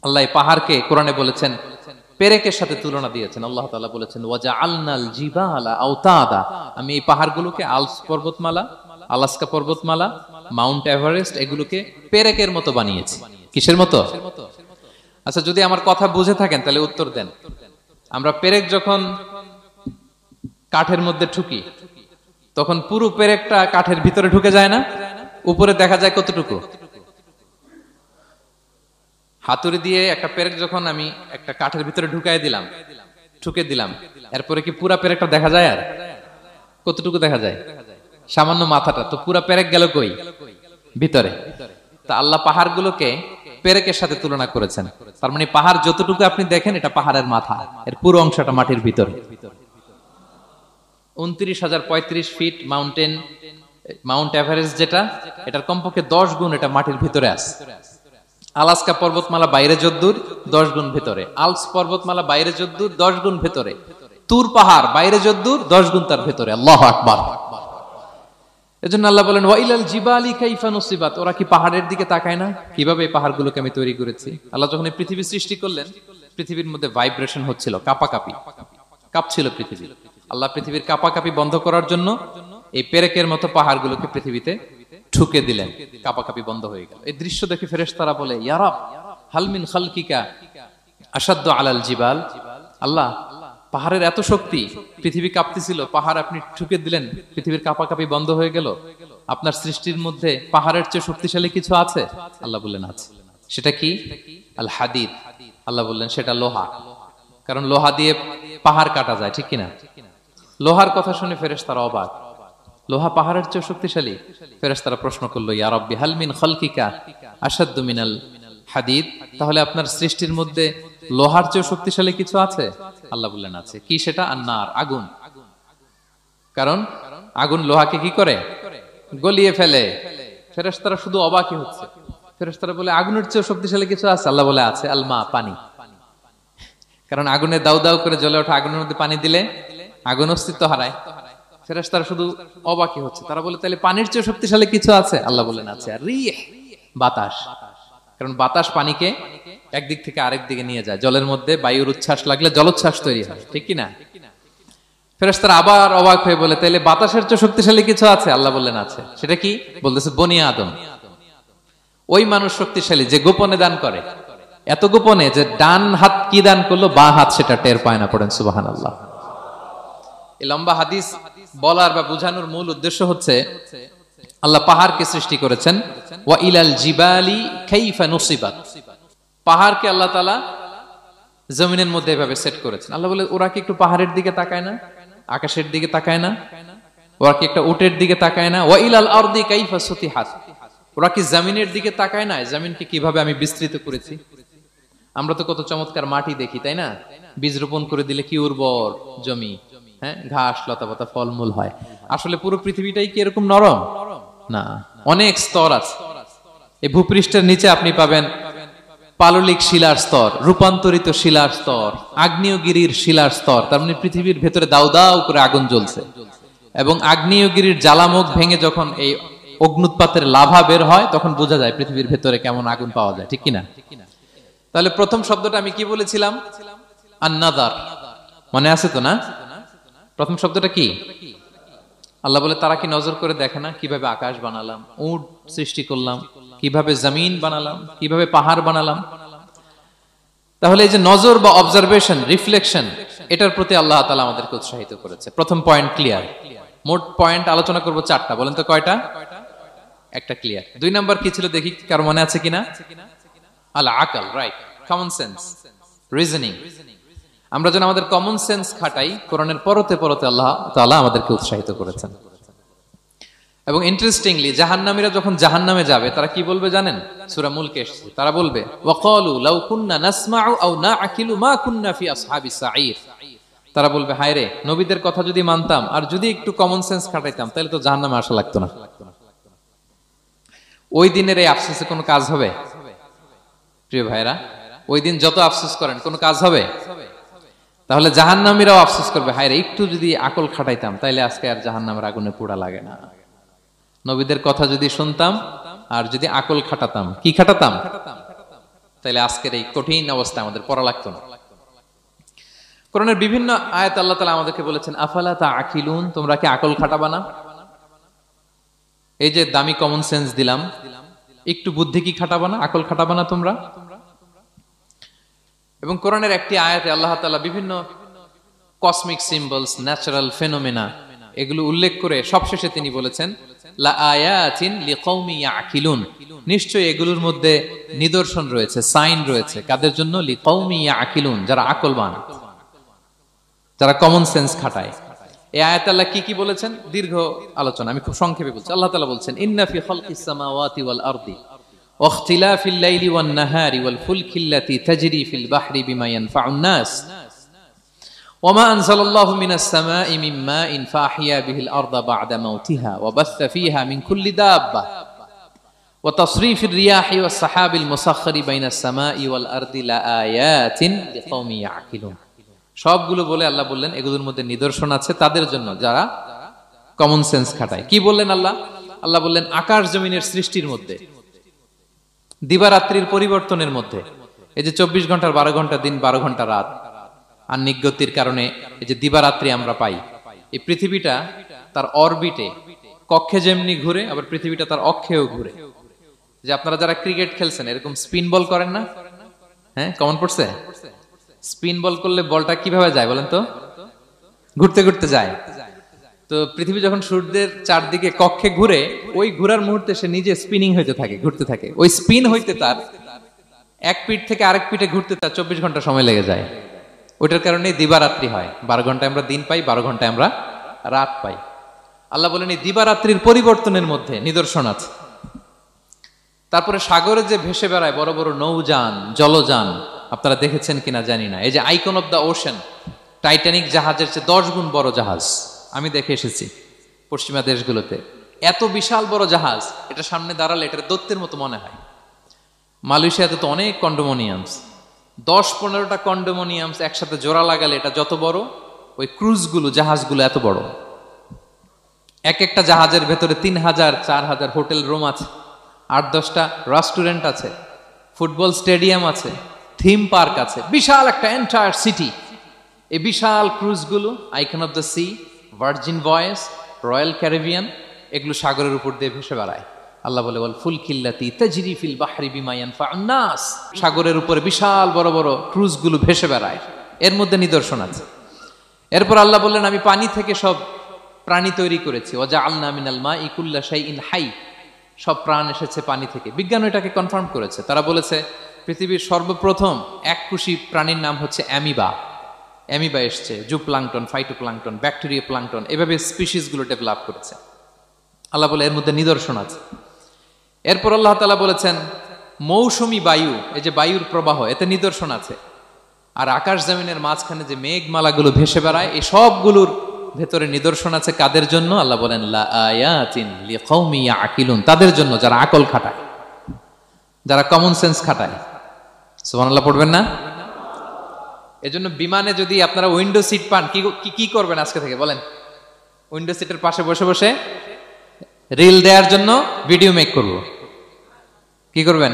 [SPEAKER 1] আল্লাহ পাহাড়কে কোরআনে বলেছেন, পেরেকের সাথে তুলনা দিয়েছেন। আল্লাহ তাআলা বলেছেন, ওয়াজআলনাল জিবালা আওতাদা। আমি এই পাহাড়গুলোকে, আল্পস পর্বতমালা, আলাস্কা পর্বতমালা, মাউন্ট এভারেস্ট, এগুলোকে পেরেকের মতো বানিয়েছি। কিসের মতো? আচ্ছা, যদি আমার কথা বুঝে থাকেন তাহলে উত্তর দেন। আমরা পেরেক যখন কাঠের মধ্যে ঠুকি, তখন পুরো পেরেকটা কাঠের ভিতরে ঢুকে যায় না? উপরে দেখা যায় কতটুকু? হাতুড়ি দিয়ে একটা পেরেক যখন আমি একটা কাঠের ভিতরে ঢুকাই দিলাম, ঠুকে দিলাম, এরপরে কি পুরা পেরেকটা দেখা যায়? আর কতটুকু দেখা যায়? সামান্য মাথাটা। তো পুরা পেরেক গেল কই? ভিতরে। তা আল্লাহ পাহাড়গুলোকে পেরেকের সাথে তুলনা করেছেন। তার মানে পাহাড় যতটুকু আপনি দেখেন, এটা পাহাড়ের মাথা, এর পুরো অংশটা মাটির ভিতরে। 29,035 ফিট মাউন্টেন, মাউন্ট এভারেস্ট যেটা, এটার কমপক্ষে 10 গুণ এটা মাটির ভিতরে আছে। আলাস্কা পর্বতমালা বাইরে যদ্দূর, 10 গুণ ভিতরে। আল্পস পর্বতমালা বাইরে যদ্দূর, 10 গুণ ভিতরে। তুর পাহাড় বাইরে যদ্দূর, 10 গুণ তার ভিতরে। আল্লাহু আকবার। এজন্য আল্লাহ বলেন, ওয়াইলাল জিবালি কাইফা নুসিবাত। ওরা কি পাহাড়ের দিকে তাকায় না? কিভাবে এই পাহাড়গুলোকে আমি তৈরি করেছি। আল্লাহ যখন এই পৃথিবী সৃষ্টি করলেন, পৃথিবীর মধ্যে ভাইব্রেশন হচ্ছিল, কাঁপাকাঁপি, কাঁপছিল পৃথিবী। আল্লাহ পৃথিবীর কাঁপাকাঁপি বন্ধ করার জন্য এই পেরেকের মতো পাহাড়গুলোকে পৃথিবীতে ঠুকে দিলেন, কাঁপাকাঁপি বন্ধ হয়ে গেল। এই দৃশ্য দেখে ফেরেশতারা বলে, ইয়া রাব হাল মিন খালকিকা আশাদ্দু আলাল জিবাল। আল্লাহ, পাহাড়ের এত শক্তি, পৃথিবী কাঁপতেছিল, পাহাড় আপনি ঠুকে দিলেন, পৃথিবীর কাঁপাকাঁপি বন্ধ হয়ে গেল। আপনার সৃষ্টির মধ্যে পাহাড়ের চেয়ে শক্তিশালী কিছু আছে? আল্লাহ বললেন আছে। সেটা কি? আল হাদিদ। আল্লাহ বললেন সেটা লোহা। কারণ লোহা দিয়ে পাহাড় কাটা যায়, ঠিক কিনা? লোহার কথা শুনে ফেরেশতারা অবাক। লোহা পাহাড়ের চেয়ে শক্তিশালী? ফেরেশতারা প্রশ্ন করলো, ইয়া রাব্বি হাল মিন খালকিকা আশাদ্দু মিনাল হাদিদ, তাহলে আপনার সৃষ্টির মধ্যে লোহার চেয়ে শক্তিশালী কিছু আছে? আল্লাহ বললেন আছে। কি সেটা? আন্নার, আগুন। কারণ আগুন লোহাকে কি করে? গলিয়ে ফেলে। ফেরেশতারা শুধু অবাকই হচ্ছে। ফেরেশতারা বলে আগুনের চেয়ে শক্তিশালী কিছু আছে? আল্লাহ বলে আছে, আলমা, পানি। কারণ আগুনে দাউ দাউ করে জ্বলে ওঠা আগুনের মধ্যে পানি দিলে আগুন অস্তিত্ব হারায়। ফেরেশতারা শুধু অবাকই হচ্ছে। তারা বলে তাহলে পানির চেয়ে শক্তিশালী কিছু আছে? আল্লাহ বললেন আছে। আর রিহ, বাতাস। কারণ বাতাস পানিকে একদিক থেকে আরেক দিকে নিয়ে যায়। জলের মধ্যে বায়ুর উচ্ছ্বাস লাগলে জলোচ্ছ্বাস তৈরি হয়, ঠিক কি না? ফেরেশতারা আবার অবাক হয়ে বলে তাহলে বাতাসের চেয়ে শক্তিশালী কিছু আছে? আল্লাহ বললেন আছে। সেটা কি? বলতেছে বনি আদম। ওই মানুষ শক্তিশালী যে গোপনে দান করে, এত গোপনে যে ডান হাত কি দান করলো, বা হাত সেটা টের পায় না। পড়েন সুবহানাল্লাহ। এই লম্বা হাদিস বলার বা বুঝানোর মূল উদ্দেশ্য হচ্ছে আল্লাহ পাহাড়কে সৃষ্টি করেছেন। ওয়া ইলাল জিবালি কাইফা নুসিবাত, পাহাড়কে আল্লাহ তাআলা জমিনের মধ্যে এভাবে সেট করেছেন। আল্লাহ বলে ওরা কি একটু পাহাড়ের দিকে তাকায় না, আকাশের দিকে তাকায় না? ওরা কি একটা উটের দিকে তাকায় না? ওয়া ইলাল আরদি কাইফা সুতিহাত, ওরা কি জমিনের দিকে তাকায় না, জমিনকে কিভাবে আমি বিস্তৃত করেছি? আমরা তো কত চমৎকার মাটি দেখি, তাই না? বীজ রোপণ করে দিলে কি উর্বর জমি, হ্যাঁ, ঘাস লতাপাতা ফলমূল হয়। আসলে পুরো পৃথিবীটাই কি এরকম নরম? না, অনেক স্তর আছে। এই ভূপৃষ্ঠের নিচে আপনি পাবেন পাললিক শিলার স্তর, রূপান্তরিত শিলার স্তর, আগ্নেয়গিরির শিলার স্তর। তার মানে পৃথিবীর ভেতরে দাউ দাউ করে আগুন জ্বলছে, এবং আগ্নেয়গিরির জ্বালামুখ ভেঙে যখন এই অগ্নুৎপাতের লাভা বের হয় তখন বোঝা যায় পৃথিবীর ভেতরে কেমন আগুন পাওয়া যায়, ঠিক কিনা? তাহলে প্রথম শব্দটা আমি কি বলেছিলাম? আন-নাযার, মনে আছে তো না? প্রথম শব্দটা কি? আল্লাহ বলে তারা কি নজর করে দেখে না কিভাবে আকাশ বানালাম, উট সৃষ্টি করলাম, কিভাবে জমিন বানালাম, কিভাবে পাহাড় বানালাম? তাহলে এই যে নজর বা অবজারভেশন, রিফ্লেকশন, এটার প্রতি আল্লাহ তাআলা আমাদেরকে উৎসাহিত করেছে। প্রথম পয়েন্ট ক্লিয়ার। মোট পয়েন্ট আলোচনা করব 4টা, বলেন তো কয়টা? একটা ক্লিয়ার। 2 নাম্বার কি ছিল দেখি কার মনে আছে কিনা? আল আকল, রাইট, কমন সেন্স, রিজনিং। আমরা যেন আমাদের কমন সেন্স খাটাই, কোরআনের পরতে পরতে আল্লাহ তাআলা আমাদেরকে উৎসাহিত করেছেন। এবং ইন্টারেস্টিংলি জাহান্নামীরা যখন জাহান্নামে যাবে তারা কি বলবে জানেন? সূরা মুলকে এসেছে, তারা বলবে ওয়াকালু লাউ কুননা নাসমাউ আও নাআকিলু মা কুননা ফি আসহাবিস সাঈর। তারা বলবে হায় রে, নবীদের কথা যদি মানতাম আর যদি একটু কমন সেন্স খাটাইতাম তাহলে তো জাহান্নামে আসা লাগতো না। ওই দিনের এই আফসোসে কোনো কাজ হবে? প্রিয় ভাইরা, ওই দিন যত আফসোস করেন কোনো কাজ হবে? তাহলে জাহান্নামীরাও আফসোস করবে, হায় রে একটু যদি আকল খাটাইতাম তাইলে আজকে আর জাহান্নামের আগুনে পোড়া লাগে না। নবীদের কথা যদি শুনতাম আর যদি আকল খাটাতাম, কি খাটাতাম? তাইলে আজকের এই কঠিন অবস্থা আমাদের পড়া লাগতো না। কোরআনের বিভিন্ন আয়াত আল্লাহ তাআলা আমাদেরকে বলেছেন আফালা তাআকিলুন, তোমরা কি আকল খাটাবা না? এই যে দামি কমন সেন্স দিলাম, একটু বুদ্ধি কি খাটাবা না, আকল খাটাবা না তোমরা? এবং কোরআনের একটি আয়াতে আল্লাহ তাআলা বিভিন্ন কসমিক সিম্বলস, ন্যাচারাল ফেনোমেনা, এগুলো উল্লেখ করে সবশেষে তিনি বলেছেন লা আয়াতিন লিকাউমি ইয়াকিলুন, নিশ্চয়ই এগুলোর মধ্যে নিদর্শন রয়েছে, সাইন রয়েছে। কাদের জন্য? লিকাউমি ইয়াকিলুন, যারা আকলবান, যারা কমন সেন্স খাটায়। এই আয়াতে আল্লাহ কি কি বলেছেন দীর্ঘ আলোচনা, আমি খুব সংক্ষেপে বলছি। আল্লাহ তাআলা বলছেন ইন্না ফি খালকিস সামাওয়াতি ওয়াল আরদি ওয়া ইখতিলাফিল লাইলি ওয়ান নাহারি ওয়াল ফুলকিল্লাতি তাজরি ফিল বাহরি বিমা ইয়ানফাউন নাস وما أنزل الله من السماء من ماء فأحيا به الأرض بعد موتها وبث فيها من كل دابة وتصريف الرياح والسحاب المسخر بين السماء والأرض لآيات لقوم يعقلون। সবগুলো বলে আল্লাহ বললেন এগুলোর মধ্যে নিদর্শন আছে তাদের জন্য যারা কমন সেন্স খাটায়। কি বললেন আল্লাহ? আল্লাহ বললেন আকাশ জমিনের সৃষ্টির মধ্যে, দিবারাত্রির পরিবর্তনের মধ্যে, এই যে 24 ঘন্টার 12 ঘন্টা দিন, 12 ঘন্টা রাত, আর নিগতির কারণে এই যে দিবারাত্রি আমরা পাই, এই পৃথিবীটা তার অরবিটে কক্ষে যেমনি ঘুরে, আবার পৃথিবীটা তার অক্ষেও ঘুরে। যে আপনারা যারা ক্রিকেট খেলছেন এরকম স্পিন বল করেন না? হ্যাঁ, কমন পড়ছে? স্পিন বল করলে বলটা কিভাবে যায় বলেন তো? ঘুরতে ঘুরতে যায়। তো পৃথিবী যখন সূর্যের চারদিকে কক্ষে ঘুরে, ওই ঘোরার মুহূর্তে সে নিজে স্পিনিং হইতে থাকে, ঘুরতে থাকে। ওই স্পিন হইতে তার এক পিঠ থেকে আরেক পিঠে ঘুরতে তার 24 ঘন্টা সময় লেগে যায়। ওইটার কারণে দিবারাত্রি হয়। 12 ঘন্টায় আমরা দিন পাই, 12 ঘন্টায় আমরা রাত পাই। আল্লাহ বলেন এই দিবারাত্রির পরিবর্তনের মধ্যে নিদর্শন আছে। তারপরে সাগরে যে ভেসে বেড়ায় বড় বড় নৌযান, জলযান, আপনারা দেখেছেন কিনা জানি না, এই যে icon of the ocean, Titanic জাহাজের চেয়ে 10 গুণ বড় জাহাজ, আমি দেখে এসেছি পশ্চিমা দেশগুলোতে। এত বিশাল বড় জাহাজ, এটা সামনে দাঁড়ালে এটার দৈত্যের মতো মনে হয়। মালয়েশিয়াতে তো অনেক কন্ডোমোনিয়ামস, 10-15টা কন্ডোমোনিয়ামস একসাথে জোড়া লাগালে এটা যত বড়, ওই ক্রুজগুলো, জাহাজগুলো এত বড়। এক একটা জাহাজের ভেতরে 3000-4000 হোটেল রুম আছে, 8-10টা রেস্টুরেন্ট আছে, ফুটবল স্টেডিয়াম আছে, থিম পার্ক আছে, বিশাল একটা এন্টায়ার সিটি। এই বিশাল ক্রুজগুলো, icon of the sea, Virgin voice, Royal Caribbean, এগুলো সাগরের উপর দিয়ে ভেসে বেড়ায়। আল্লাহ বলে, বল ফুল কিল্লাতি তাজরি ফিল বাহরি বিমা ইয়ানফাউন নাস, সাগরের উপরে বিশাল বড় বড় ক্রুজগুলো ভেসে বেড়ায়, এর মধ্যে নিদর্শন আছে। এরপর আল্লাহ বললেন, আমি পানি থেকে সব প্রাণী তৈরি করেছি। ওয়াজআলনা মিনাল মাই কুল্লা শাইইন হাই, সব প্রাণ এসেছে পানি থেকে। বিজ্ঞান এটাকে কনফার্ম করেছে। তারা বলেছে পৃথিবীর সর্বপ্রথম এককোষী প্রাণীর নাম হচ্ছে অ্যামিবা। অ্যামিবা এসছে, জুপ্লাঙ্কটন, ফাইটোপ্লাঙ্কটন, ব্যাকটেরিয়া প্লাঙ্কটন, এভাবে স্পিসিসগুলো ডেভেলপ করেছে। আল্লাহ বলে এর মধ্যে নিদর্শন আছে। এরপর আল্লাহ তাআলা বলেছেন মৌসুমী বায়ু, এই যে বায়ুর প্রবাহ, এতে নিদর্শন আছে। আর আকাশ জমিনের মাঝখানে যে মেঘমালাগুলো ভেসে বেড়ায়, এই সবগুলোর ভেতরে নিদর্শন আছে। কাদের জন্য? আল্লাহ বলেন লা আয়াতিন লিকাউমি ইয়াকিলুন, তাদের জন্য যারা আকল খাটায়, যারা কমন সেন্স খাটায়। সুবহানাল্লাহ পড়বেন না? এজন্য বিমানে যদি আপনারা উইন্ডো সিট পান, কি করবেন আজকে থেকে বলেন? উইন্ডো সিটের পাশে বসে বসে রিল দেওয়ার জন্য ভিডিও মেক করব। কি করবেন?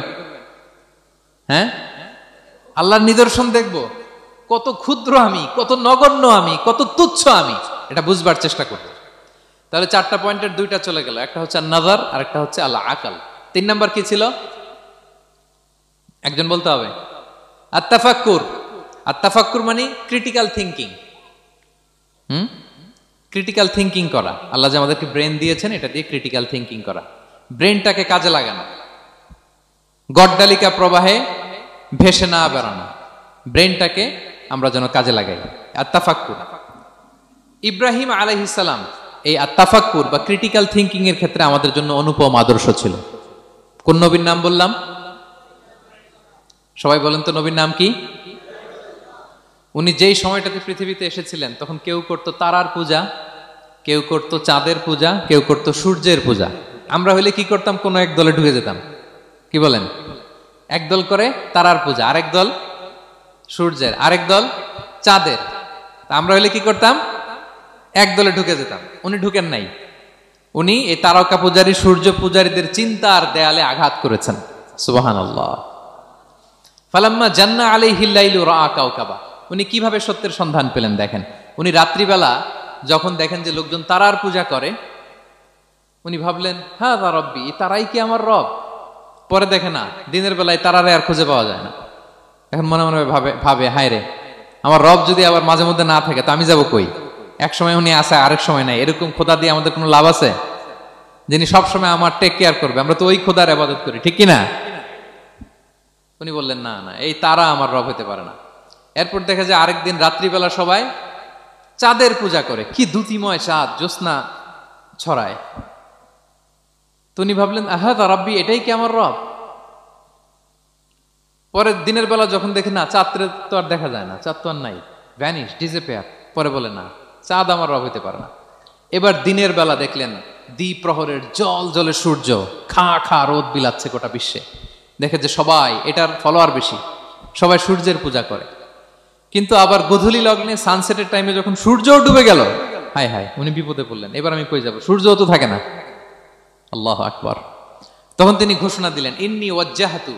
[SPEAKER 1] হ্যাঁ, আল্লাহর নিদর্শন দেখব, কত ক্ষুদ্র আমি, কত নগণ্য আমি, কত তুচ্ছ আমি, এটা বুঝবার চেষ্টা করব। তাহলে 4টা পয়েন্টের 2টা চলে গেল, একটা হচ্ছে নাযার আর একটা হচ্ছে আল আকল। 3 নাম্বার কি ছিল? একজন বলতে হবে। আত-তাফাক্কুর। আত-তাফাক্কুর মানে ক্রিটিক্যাল থিংকিং। ক্রিটিক্যাল থিংকিং করা। আল্লাহ যে আমাদেরকে ব্রেন দিয়েছেন, এটা দিয়ে ক্রিটিক্যাল থিংকিং করা, ব্রেনটাকে কাজে লাগানো, গড্ডালিকা প্রবাহে ভেসে না বেড়ানো, ব্রেনটাকে আমরা যেন কাজে লাগাই। আত-তাফাক্কুর। ইব্রাহিম আলাইহিস সালাম এই আত-তাফাক্কুর বা ক্রিটিক্যাল থিংকিং এর ক্ষেত্রে আমাদের জন্য অনুপম আদর্শ ছিল। কোন নবীর নাম বললাম? সবাই বলেন তো নবীর নাম কি? উনি যেই সময়টাতে পৃথিবীতে এসেছিলেন, তখন কেউ করত তারার পূজা, কেউ করত চাঁদের পূজা, কেউ করত সূর্যের পূজা। আমরা হইলে কি করতাম? কোন এক দলে ঢুকে যেতাম। কি বলেন? এক দল করে তারার পূজা, আরেক দল সূর্যের, আরেক দল চাঁদের। আমরা হইলে কি করতাম? এক দলে ঢুকে যেতাম। উনি ঢুকেন নাই। উনি এই তারকা পূজারী, সূর্য পূজারীদের চিন্তার দেয়ালে আঘাত করেছেন। সুবহানাল্লাহ। ফালাম্মা জান্না আলাইহিল লাইলু রাআ কাওকাবা। উনি কিভাবে সত্যের সন্ধান পেলেন দেখেন। উনি রাত্রিবেলা যখন দেখেন যে লোকজন তারার পূজা করে, উনি ভাবলেন হাযা রাব্বি, তারাই কি আমার রব? পরে দেখে না, দিনের বেলায় তারারে আর খুঁজে পাওয়া যায় না। এখন মনে মনে ভাবে হায় রে, আমার রব যদি আবার মাঝে মধ্যে না থাকে তো আমি যাব কই? এক সময় উনি আসে, আরেক সময় নাই। এরকম খোদা দিয়ে আমাদের কোনো লাভ আছে? যিনি সবসময় আমার টেক কেয়ার করবে, আমরা তো ওই খোদার ইবাদত করি, ঠিক কিনা? উনি বললেন না না, এই তারা আমার রব হতে পারে না। এরপর দেখা যায় আরেকদিন রাত্রিবেলা সবাই চাঁদের পূজা করে। কি দ্যুতিময় চাঁদ, জ্যোৎস্না ছড়ায়। তো উনি ভাবলেন আহাদা রাব্বি, এটাই কি আমার রব? পরে দিনের বেলা যখন দেখে না, চাঁদ তো আর দেখা যায় না, চাঁদ তো আর নাই, ভ্যানিশ, ডিসঅ্যাপিয়ার। পরে বলে না, চাঁদ আমার রব হতে পারে না। এবার দিনের বেলা দেখলেন দ্বিপ্রহরের জল জলে সূর্য খা খা রোদ বিলাচ্ছে গোটা বিশ্বে। দেখে যে সবাই এটার ফলোয়ার বেশি, সবাই সূর্যের পূজা করে। কিন্তু আবার গধূলি লগ্নে, সানসেটের টাইমে যখন সূর্যও ডুবে গেল, হায় হায়, উনি বিপদে পড়লেন। এবার আমি কই যাব? সূর্যও তো থাকে না। আল্লাহু আকবার। তখন তিনি ঘোষণা দিলেন ইন্নী ওয়াজ্জাহতু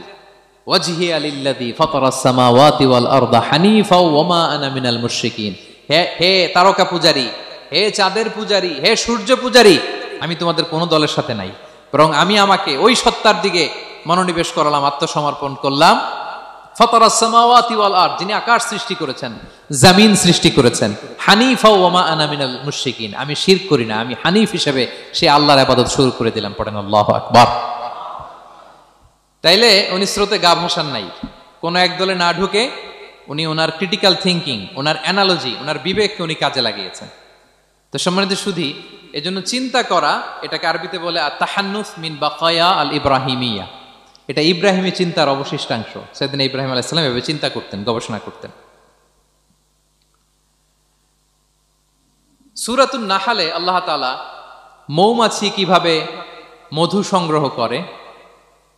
[SPEAKER 1] ওয়াজহিয়া লিল্লাযী ফাতারাস সামাওয়াতি ওয়াল আরদা হানিফা ওয়া মা আনা মিনাল মুশরিকিন। হে তারকা পূজারী, হে চাঁদের পূজারী, হে সূর্য পূজারী, আমি তোমাদের কোনো দলের সাথে নাই, বরং আমি আমাকে ওই সত্তার দিকে মনোনিবেশ করলাম, আত্মসমর্পণ করলাম। ফাতারাস সামাওয়াতি ওয়াল আরদ, যিনি আকাশ সৃষ্টি করেছেন, জমিন সৃষ্টি করেছেন। হানিফা ওয়া মা আনা মিনাল মুশরিকিন, আমি শিরক করি না, আমি হানিফ হিসেবে সেই আল্লাহর ইবাদত শুরু করে দিলাম। পড়েন আল্লাহু আকবার। তাইলে উনি স্রোতে গা ভাসান নাই, কোন এক দলে না ঢুকে উনি ওনার ক্রিটিক্যাল থিংকিং, ওনার অ্যানালজি, ওনার বিবেককে উনি কাজে লাগিয়েছেন। তো সম্মানিত সুধী, এজন্য চিন্তা করা, এটাকে আরবিতে বলে আত-তাহান্নুস মিন বাকায়া আল ইব্রাহিমিয়া। এটা ইব্রাহিমী চিন্তার অবশিষ্টাংশ। সেদিন ইব্রাহিম আলাইহিস সালাম এভাবে চিন্তা করতেন, গবেষণা করতেন। সূরাতুন নাহলে আল্লাহ তাআলা মৌমাছি কিভাবে মধু সংগ্রহ করে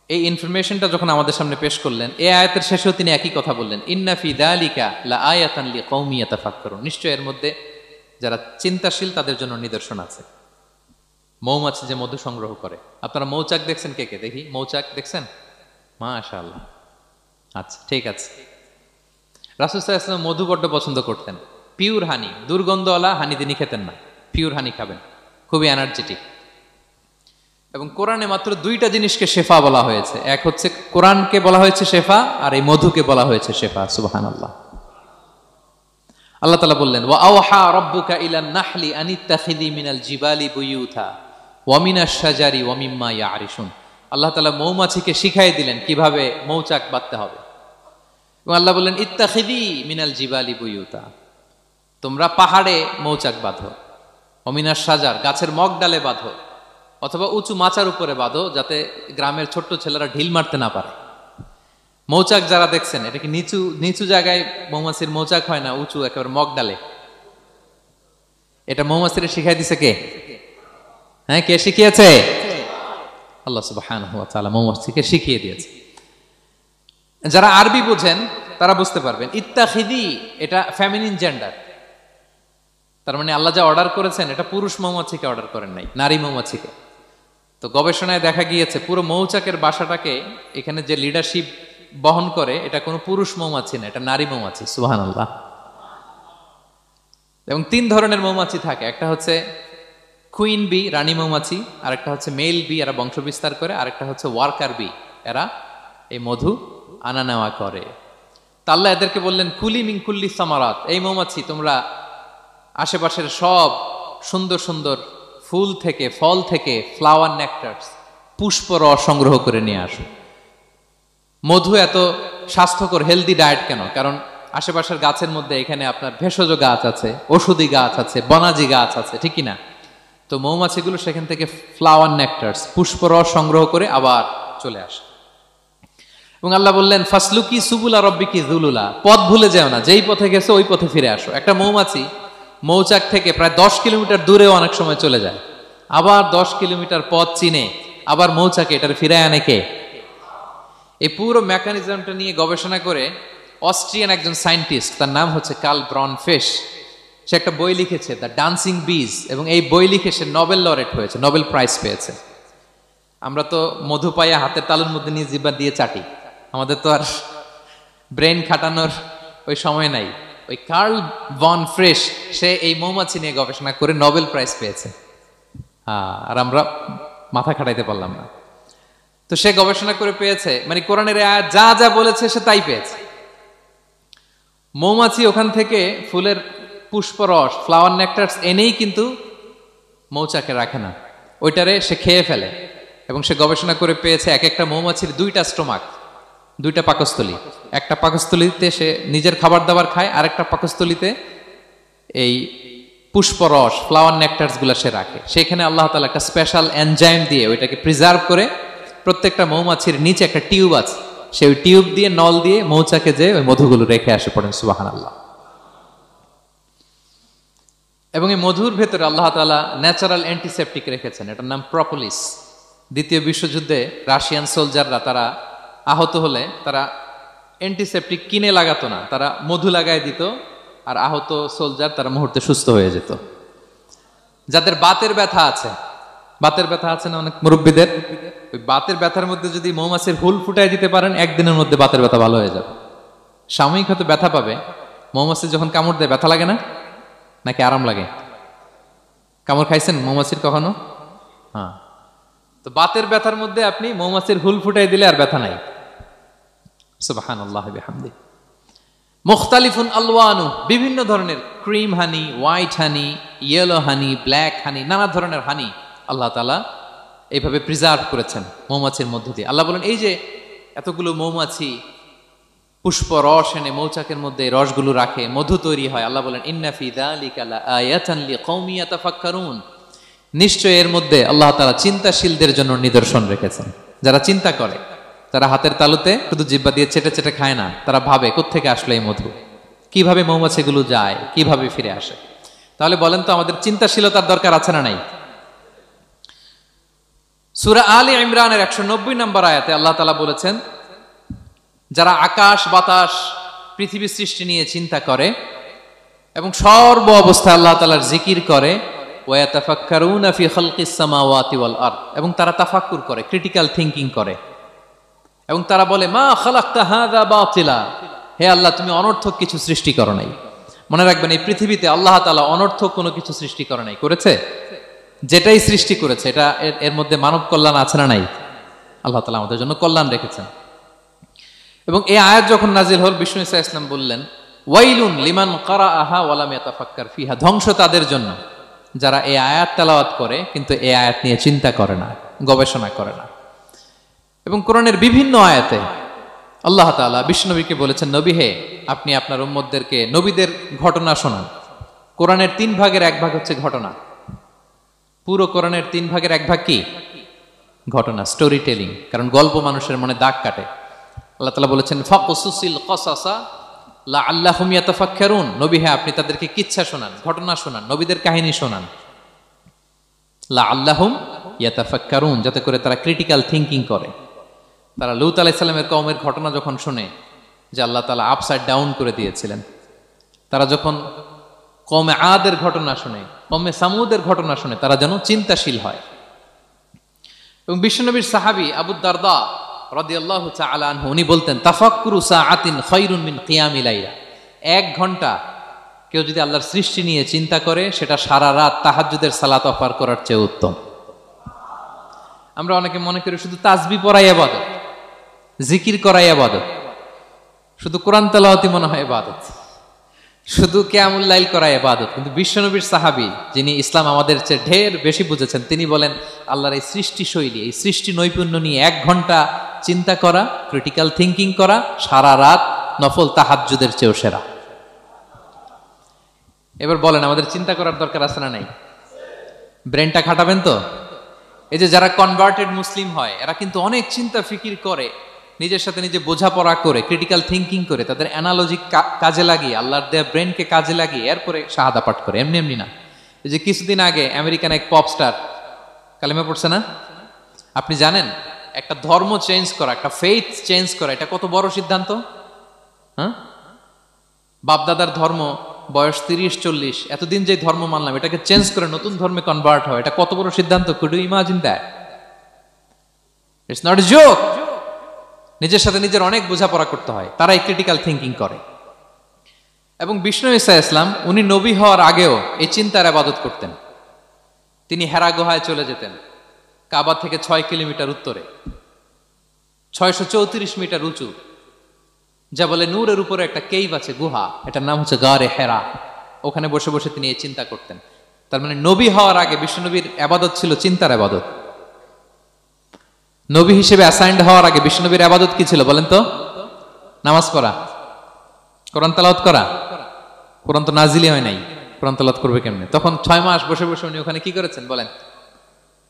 [SPEAKER 1] এই ইনফরমেশনটা যখন আমাদের সামনে পেশ করলেন, এই আয়াতের শেষেও তিনি একই কথা বললেন, ইন্না ফি যালিকা লাআয়াতান লিকাউমি ইয়াতাফাক্কারুন, নিশ্চয় এর মধ্যে যারা চিন্তাশীল তাদের জন্য নিদর্শন আছে। মৌমাছি যে মধু সংগ্রহ করে, আপনারা মৌচাক দেখছেন? কে কে দেখি মৌচাক দেখছেন? মাশাআল্লাহ, আচ্ছা ঠিক আছে। রাসূল সাল্লাল্লাহু আলাইহি ওয়াসাল্লাম মধু বড্ড পছন্দ করতেন। পিওর হানি, দুর্গন্ধওয়ালা হানি তিনি খেতেন না, পিওর হানি খাবেন, খুবই এনার্জেটিক। এবং কোরআনে মাত্র দুইটা জিনিসকে শেফা বলা হয়েছে, এক হচ্ছে কোরআনকে বলা হয়েছে শেফা, আর এই মধুকে বলা হয়েছে শেফা। সুবহানাল্লাহ। আল্লাহ তাআলা বললেন, ওয়া আওহা রাব্বুকা ইলান নাহলি আনিত্তাখিযি মিনাল জিবালি বুয়ুতা ওয়া মিনাশ শাজারি ওয়া মিম্মা ইয়ারিশুন। আল্লাহ তাআলা মৌমাছিকে শিখাই দিলেন কিভাবে মৌচাক বাঁধতে হবে। এবং আল্লাহ বললেন, ইত্তাখিযি মিনাল জিবালি বুয়ুতা, তোমরা পাহাড়ে মৌচাক বাঁধো, ওয়া মিনাশ শাজার, গাছের মগ ডালে বাঁধো, অথবা উঁচু মাচার উপরে বাঁধো, যাতে গ্রামের ছোট্ট ছেলেরা ঢিল মারতে না পারে। মৌচাক যারা দেখছেন, এটা কি নিচু নিচু জায়গায় মৌমাছির মৌচাক হয় না, উঁচু একেবারে মগ ডালে। এটা মৌমাছিরা শিখাই দিছে কে? হ্যাঁ, কে শিখিয়েছে? আল্লাহ সুবহানাহু ওয়া তাআলা মৌমাছিকে শিখিয়ে দিয়েছে। যারা আরবি বোঝেন তারা বুঝতে পারবেন, ইত্তাখিদি এটা ফেমিনিন জেন্ডার। তার মানে আল্লাহ যা অর্ডার করেছেন এটা পুরুষ মৌমাছিকে অর্ডার করেন নাই, নারী মৌমাছিকে। তো গবেষণায় দেখা গিয়েছে পুরো মৌচাকের বাসাটাকে এখানে যে লিডারশিপ বহন করে এটা কোনো পুরুষ মৌমাছি না, এটা নারী মৌমাছি। সুবহানাল্লাহ। এবং 3 ধরনের মৌমাছি থাকে, একটা হচ্ছে কুইন বি, রানী মৌমাছি, আর একটা হচ্ছে মেল বি, এরা বংশ বিস্তার করে, আর একটা হচ্ছে ওয়ার্কার বি, এরা এই মধু আনা নেওয়া করে। তা আল্লাহ এদেরকে বললেন, কুলি মিন কুল্লি সামারাত, এই মৌমাছি তোমরা আশেপাশের সব সুন্দর সুন্দর ফুল থেকে, ফল থেকে, ফ্লাওয়ার নেকটারস, পুষ্প রস সংগ্রহ করে নিয়ে আসো। মধু এত স্বাস্থ্যকর, হেলদি ডায়েট কেন? কারণ আশেপাশের গাছের মধ্যে এখানে আপনার ভেষজ গাছ আছে, ঔষধি গাছ আছে, বনাজি গাছ আছে, ঠিক কিনা? তো মৌমাছিগুলো সেখান থেকে ফ্লাওয়ার নেকটারস, পুষ্প রস সংগ্রহ করে আবার চলে আসে। এবং আল্লাহ বললেন, ফাসলুকি সুবুলা রব্বিকি যুলুলা, পথ ভুলে যাও না, যেই পথে গেছো ওই পথে ফিরে আসো। একটা মৌমাছি মৌচাক থেকে প্রায় 10 কিলোমিটার দূরেও অনেক সময় চলে যায়, আবার 10 কিলোমিটার পথ চিনে আবার মৌচাকে এটার ফিরায় আনে কে? এই পুরো মেকানিজমটা নিয়ে গবেষণা করে অস্ট্রিয়ান একজন সায়েন্টিস্ট, তার নাম হচ্ছে কার্ল ব্রনফেশ, সে একটা বই লিখেছে, দ্য ডান্সিং বিজ, এবং এই বই লিখে সে নোবেল লরেট হয়েছে, নোবেল প্রাইজ পেয়েছে। আমরা তো মধু পাইয়া হাতের তালুর মধ্যে নিয়ে জিহ্বা দিয়ে চাটি, আমাদের তো আর ব্রেন খাটানোর ওই সময় নাই। ওই কার্ল ভন ফ্রেশ, সে এই মৌমাছি নিয়ে গবেষণা করে নোবেল প্রাইজ পেয়েছে। আর আমরা মাথা খাটাইতে পারলাম না। তো সে গবেষণা করে পেয়েছে, মানে কোরআনের আয়াত যা যা বলেছে সে তাই পেয়েছে। মৌমাছি ওখান থেকে ফুলের পুষ্পরস, ফ্লাওয়ার নেকটারস এনেই কিন্তু মৌচাকে রাখে না, ওইটারে সে খেয়ে ফেলে। এবং সে গবেষণা করে পেয়েছে এক একটা মৌমাছির 2টা স্টোমাক, 2টা পাকস্থলী। একটা পাকস্থলীতে সে নিজের খাবার দাবার খায়, আর একটা পাকস্থলীতে এই পুষ্পরস, ফ্লাওয়ার নেকটারস গুলা সে রাখে। সেখানে আল্লাহ তাআলা একটা স্পেশাল এনজাইম দিয়ে ওইটাকে প্রিজার্ভ করে, প্রত্যেকটা মৌমাছির নিচে একটা টিউব আছে, সে ওই টিউব দিয়ে, নল দিয়ে মৌচাকে যে ওই মধুগুলো রেখে আসে। পড়েন সুবহানাল্লাহ। এবং এই মধুর ভেতরে আল্লাহ তাআলা ন্যাচারাল অ্যান্টিসেপটিক রেখেছেন, এটার নাম প্রপোলিস। দ্বিতীয় বিশ্বযুদ্ধে রাশিয়ান সোলজাররা তারা আহত হলে তারা অ্যান্টিসেপটিক কিনে লাগাতো না, তারা মধু লাগায় দিত, আর আহত সোলজার তারা মুহূর্তে সুস্থ হয়ে যেত। যাদের বাতের ব্যথা আছে, বাতের ব্যথা আছে না অনেক মুরব্বীদের, ওই বাতের ব্যথার মধ্যে যদি মৌমাছির হুল ফুটাই দিতে পারেন, একদিনের মধ্যে বাতের ব্যথা ভালো হয়ে যাবে। সাময়িক হয়তো ব্যথা পাবে, মৌমাছি যখন কামড় দেয় ব্যথা লাগে না, নাকি আরাম লাগে? কামড় খাইছেন মৌমাছির কখনো? হ্যাঁ। তো বাতের ব্যথার মধ্যে আপনি মৌমাছির হুল ফুটাই দিলে আর ব্যথা নাই। সুবহানাল্লাহ বিহামদি। মুখতালিফুন আলওয়ানু, বিভিন্ন ধরনের ক্রিম হানি, হোয়াইট হানি, ইয়েলো হানি, ব্ল্যাক হানি, নানা ধরনের হানি আল্লাহ তাআলা এইভাবে প্রিজার্ভ করেছেন মৌমাছির মধ্য দিয়ে। আল্লাহ বলেন, এই যে এতগুলো মৌমাছি পুষ্প রস এনে মৌচাকের মধ্যে রসগুলো রাখে, মধু তৈরি হয়, আল্লাহ বলেন, ইন্না ফি যালিকা লাআয়াতান লিকাওমি ইয়াতাফাক্কারুন, নিশ্চয় এর মধ্যে আল্লাহ তাআলা চিন্তাশীলদের জন্য নিদর্শন রেখেছেন, যারা চিন্তা করে তারা হাতের তালুতে শুধু জিহ্বা দিয়ে চেটে চেটে খায় না, তারা ভাবে কোত্থেকে আসলো এই মধু, কিভাবে মৌমাছিগুলো যায়, কিভাবে ফিরে আসে। তাহলে বলেন তো আমাদের চিন্তাশীলতার দরকার আছে না নাই? সূরা আলে ইমরানের 190 নম্বর আয়াতে আল্লাহ তাআলা বলেছেন, যারা আকাশ বাতাস পৃথিবী সৃষ্টি নিয়ে চিন্তা করে এবং সর্ব অবস্থায় আল্লাহ তাআলার জিকির করে, ওয়া ইয়াতাফাক্কারুনা ফি খালকিস সামাওয়াতি ওয়াল আরদ, এবং তারা তাফাক্কুর করে, ক্রিটিক্যাল থিংকিং করে, এবং তারা বলে মা খালাকতা হাযা বাতিলা, হে আল্লাহ তুমি অনর্থক কিছু সৃষ্টি করো নাই। মনে রাখবেন এই পৃথিবীতে আল্লাহ তাআলা অনর্থক কোনো কিছু সৃষ্টি করে নাই, করেছে? যেটাই সৃষ্টি করেছে এটা এর মধ্যে মানব কল্যাণ আছে না নাই? আল্লাহ তাআলা আমাদের জন্য কল্যাণ রেখেছেন। এবং এই আয়াত যখন নাজিল হল, বিষ্ণু ঈসা ইসলাম বললেন, ওয়াইলুন লিমান কারাআহা ওয়া লাম ইয়াতাফাক্কার ফিহা, ধ্বংস তাদের জন্য যারা এই আয়াত তেলাওয়াত করে কিন্তু এই আয়াত নিয়ে চিন্তা করে না, গবেষণা করে না। এবং কোরআনের বিভিন্ন আয়াতে আল্লাহ তাআলা বিষ্ণুনবীকে বলেছেন, নবী হে, আপনি আপনার উম্মতদেরকে নবীদের ঘটনা শোনান। কোরআনের 3 ভাগের 1 ভাগ হচ্ছে ঘটনা। পুরো কোরআনের 3 ভাগের 1 ভাগ কি? ঘটনা, স্টোরি টেলিং। কারণ গল্প মানুষের মনে দাগ কাটে। আল্লাহ তাআলা বলেছেন, ফাকুসুসিল কসাসা লাআল্লাহুম ইয়াতাফাক্কারুন, নবী হে আপনি তাদেরকে কিচ্ছা শোনান, ঘটনা শোনান, নবীদের কাহিনী শোনান, লাআল্লাহুম ইয়াতাফাক্কারুন, যাতে করে তারা ক্রিটিক্যাল থিংকিং করে। তারা লূত আলাইহিস সালামের কওমের ঘটনা যখন শুনে যে আল্লাহ তাআলা আপসাইড ডাউন করে দিয়েছিলেন, তারা যখন কওমে আদের ঘটনা শুনে, কওমে সামুদের ঘটনা শুনে, তারা যেন চিন্তাশীল হয়। এবং বিশ্বনবীর সাহাবী আবু দারদা রাদিয়াল্লাহু তাআলা আনহু উনি বলতেন, তাফাক্কুরু সাআতিন খায়রুন মিন কিয়ামি লাইলা, 1 ঘন্টা কেউ যদি আল্লাহর সৃষ্টি নিয়ে চিন্তা করে সেটা সারা রাত তাহাজ্জুদের সালাত অফার করার চেয়ে উত্তম। আমরা অনেকে মনে করি শুধু তাসবিহ পড়াই ইবাদত, জিকির করাই ইবাদত, শুধু কোরআন তেলাওয়াতই মনে হয় ইবাদত, শুধু কিয়ামুল লাইল করাই ইবাদত। কিন্তু বিশ্বনবীর সাহাবী যিনি ইসলাম আমাদের চেয়ে ঢের বেশি বুঝেছেন, তিনি বলেন আল্লাহর এই সৃষ্টি শৈলী, এই সৃষ্টি নৈপুণ্য নিয়ে 1 ঘন্টা চিন্তা করা, ক্রিটিক্যাল থিংকিং করা, সারা রাত নফল তাহাজ্জুদের চেয়েও সেরা। এবার বলেন আমাদের চিন্তা করার দরকার আছে না নাই? ব্রেনটা খাটাবেন তো? এই যে যারা কনভার্টেড মুসলিম হয় এরা কিন্তু অনেক চিন্তা ফিকির করে, নিজের সাথে নিজে বোঝাপড়া করে, ক্রিটিক্যাল থিংকিং করে, তাদের অ্যানালজি কাজে লাগিয়ে, আল্লাহর দেয়া ব্রেনকে কাজে লাগিয়ে এরপরে শাহাদা পাঠ করে, এমনি এমনি না। এই যে কিছুদিন আগে আমেরিকান এক পপ স্টার কালেমা পড়ছে না? আপনি জানেন একটা ধর্ম চেঞ্জ করা, একটা ফেইথ চেঞ্জ করা, এটা কত বড় সিদ্ধান্ত? হ্যাঁ, বাপদাদার ধর্ম বয়স 30-40, এতদিন যে ধর্ম মানলাম এটাকে চেঞ্জ করে নতুন ধর্মে কনভার্ট হয়, এটা কত বড় সিদ্ধান্ত? Could you imagine that? It's not a joke. নিজের সাথে নিজের অনেক বোঝাপড়া করতে হয়, তারাই ক্রিটিক্যাল থিংকিং করে। এবং বিষ্ণু ঈসা ইসলাম উনি নবী হওয়ার আগেও এই চিন্তার ইবাদত করতেন। তিনি হেরা গুহায় চলে যেতেন, কাবা থেকে 6 কিলোমিটার উত্তরে, 634 মিটার উঁচু, যা বলে নূরের উপরে একটা কেইভ আছে, গুহা, এটার নাম হচ্ছে গারে হেরা। ওখানে বসে বসে তিনি এই চিন্তা করতেন। তার মানে নবী হওয়ার আগে বিশ্বনবীর ইবাদত ছিল চিন্তার ইবাদত। নবী হিসেবে অ্যাসাইন্ড হওয়ার আগে বিশ্বনবীর ইবাদত কি ছিল বলেন তো? নামাজ পড়া, কোরআন তেলাওয়াত করা। কোরআন তো নাজিলই হয় নাই, কোরআন তেলাওয়াত করবে কেমনে? তখন 6 মাস বসে বসে উনি ওখানে কি করেছেন বলেন?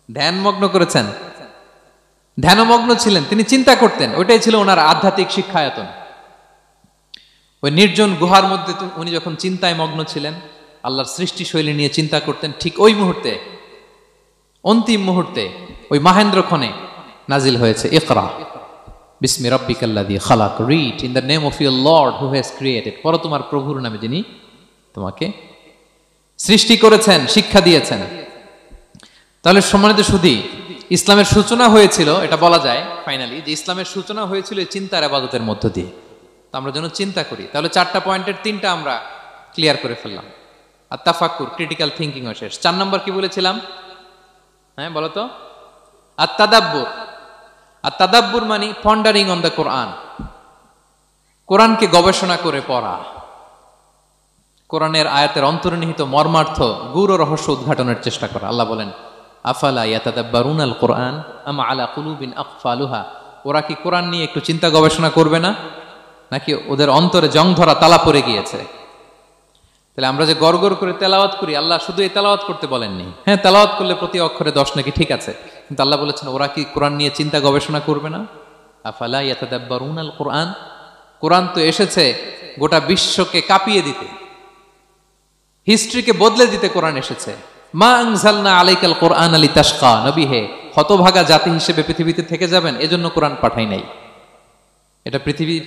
[SPEAKER 1] ধ্যানমগ্ন করেছেন, ধ্যানমগ্ন ছিলেন, তিনি চিন্তা করতেন। ওইটাই ছিল ওনার আধ্যাত্মিক শিক্ষায়তন। ওই নির্জন গুহার মধ্যে উনি যখন চিন্তায় মগ্ন ছিলেন, আল্লাহর সৃষ্টি শৈলী নিয়ে চিন্তা করতেন, ঠিক ওই মুহূর্তে, অন্তিম মুহূর্তে, ওই মাহেন্দ্রক্ষণে নাজিল হয়েছে ইকরা বিসমি রাব্বিকাল্লাযী খালাক, read in the name of your lord who has created, পড়ো তোমার প্রভুর নামে যিনি তোমাকে সৃষ্টি করেছেন, শিক্ষা দিয়েছেন। তাহলে সম্মানিত সুধী, ইসলামের সূচনা হয়েছিল, এটা বলা যায় ফাইনালি যে ইসলামের সূচনা হয়েছিল এই চিন্তার ইবাদতের মধ্য দিয়ে। তো আমরা যেন চিন্তা করি। তাহলে 4টা পয়েন্টের 3টা আমরা ক্লিয়ার করে ফেললাম। আর তাফাক্কুর, ক্রিটিক্যাল থিংকিং ও শেষ। 4 নম্বর কি বলেছিলাম? হ্যাঁ বলো তো? আর তাদাব্বুর। আর তাদাব্বুর মানে পন্ডারিং অন দ্য কোরআন, কোরআনকে গবেষণা করে পড়া, কোরআনের আয়াতের অন্তর্নিহিত মর্মার্থ, গূঢ় রহস্য উদ্ঘাটনের চেষ্টা করা। আল্লাহ বলেন আফালা ইয়াতাদাব্বারুনাল কোরআন আম আলা কুলুবিন আকফালুহা, ওরা কি কোরআন নিয়ে একটু চিন্তা গবেষণা করবে না, নাকি ওদের অন্তরে জং ধরা তালা পড়ে গিয়েছে? তাহলে আমরা যে গড়গড় করে তেলাওয়াত করি, আল্লাহ শুধু এই তেলাওয়াত করতে বলেননি। হ্যাঁ, তেলাওয়াত করলে প্রতি অক্ষরে 10 নাকি, ঠিক আছে, কিন্তু আল্লাহ বলেছেন ওরা কি কোরআন নিয়ে চিন্তা গবেষণা করবে না? আফালা ইয়াতাদাব্বারুনাল কুরআন, কোরআন তো এসেছে গোটা বিশ্বকে কাঁপিয়ে দিতে, হিস্ট্রিকে বদলে দিতে কোরআন এসেছে। মা আনজালনা আলাইকাল কুরআন লিতাশকা, নবী হে হতভাগা জাতি হিসেবে পৃথিবীতে থেকে যাবেন এজন্য কোরআন পাঠাই নাই। এটা পৃথিবীর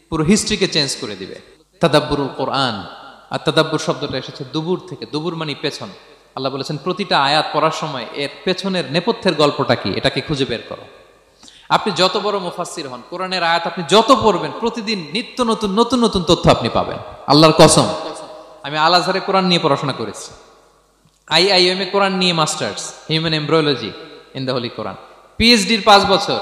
[SPEAKER 1] পুরো হিস্ট্রিকে চেঞ্জ করে দিবে। তাদাব্বুরুল কোরআন, আর তাদাব্বুর শব্দটা এসেছে দুবুর থেকে, দুবুর মানে পেছন। আল্লাহ বলেছেন প্রতিটা আয়াত পড়ার সময় এর পেছনের নেপথ্যের গল্পটা কি এটাকে খুঁজে বের করো। আপনি যত বড় মুফাসসির হন, কোরআনের আয়াত আপনি যত পড়বেন প্রতিদিন নিত্য নতুন নতুন নতুন তথ্য আপনি পাবেন। আল্লাহর কসম, আমি আল আজহারে কোরআন নিয়ে পড়াশোনা করেছি, IIM এ কোরআন নিয়ে masters, human embryology in the holy কোরআন, PhD-র 5 বছর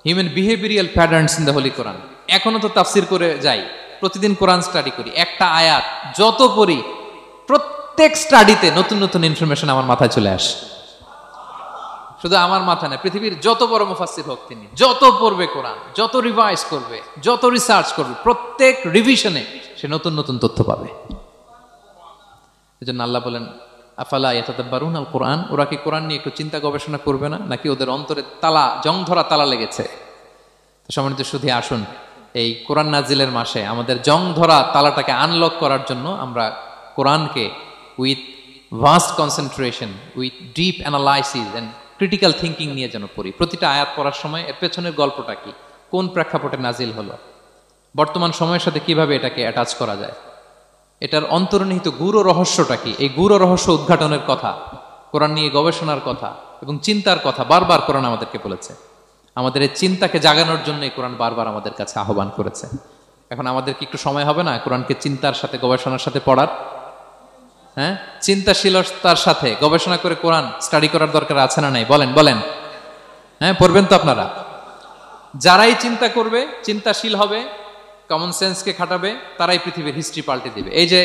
[SPEAKER 1] human behavioural patterns in the holy কোরআন। এখনো তো তাফসির করে যাই, প্রতিদিন কোরআন স্টাডি করি, একটা আয়াত যত পড়ি প্রত্যেক স্টাডিতে নতুন নতুন ইনফরমেশন আমার মাথায় চলে আসে। শুধু আমার মাথা না, পৃথিবীর যত বড় মুফাসসির হোক তিনি, যত পড়বে কোরআন, যত রিভাইজ করবে, যত রিসার্চ করবে, প্রত্যেক রিভিশনে সে নতুন নতুন তথ্য পাবে। এজন্য আল্লাহ বলেন আফালা ইয়াতাদাব্বারুনাল কুরআন, ওরা কি কোরআন নিয়ে একটু চিন্তা গবেষণা করবে না, নাকি ওদের অন্তরে তালা, জং ধরা তালা লেগেছে? তো সম্মানিত সুধী, আসুন এই কোরআন নাজিলের মাসে আমাদের জং ধরা তালাটাকে আনলক করার জন্য আমরা কোরআনকে with vast concentration, with deep analysis and critical thinking নিয়ে যেন পড়ি। প্রতিটা আয়াত পড়ার সময় এর পেছনের গল্পটা কি, কোন প্রেক্ষাপটে নাজিল হলো, বর্তমান সময়ের সাথে কিভাবে এটাকে অ্যাটাচ করা যায়, এটার অন্তর্নিহিত গূঢ় রহস্যটা কি, এই গূঢ় রহস্য উদ্ঘাটনের কথা, কোরআন নিয়ে গবেষণার কথা এবং চিন্তার কথা বারবার কোরআন আমাদেরকে বলেছে। আমাদের এই চিন্তাকে জাগানোর জন্য এই কোরআন বারবার আমাদের কাছে আহ্বান করেছে। এখন আমাদের কি একটু সময় হবে না কোরআনকে চিন্তার সাথে গবেষণার সাথে পড়ার? হ্যাঁ, চিন্তাশীলতার সাথে গবেষণা করে কোরআন স্টাডি করার দরকার আছে না নাই? বলেন বলেন। হ্যাঁ, পড়বেন তো আপনারা। যারাই চিন্তা করবে, চিন্তাশীল হবে, কমন সেন্সকে খাটাবে, তারাই পৃথিবীর হিস্ট্রি পাল্টে দিবে। এই যে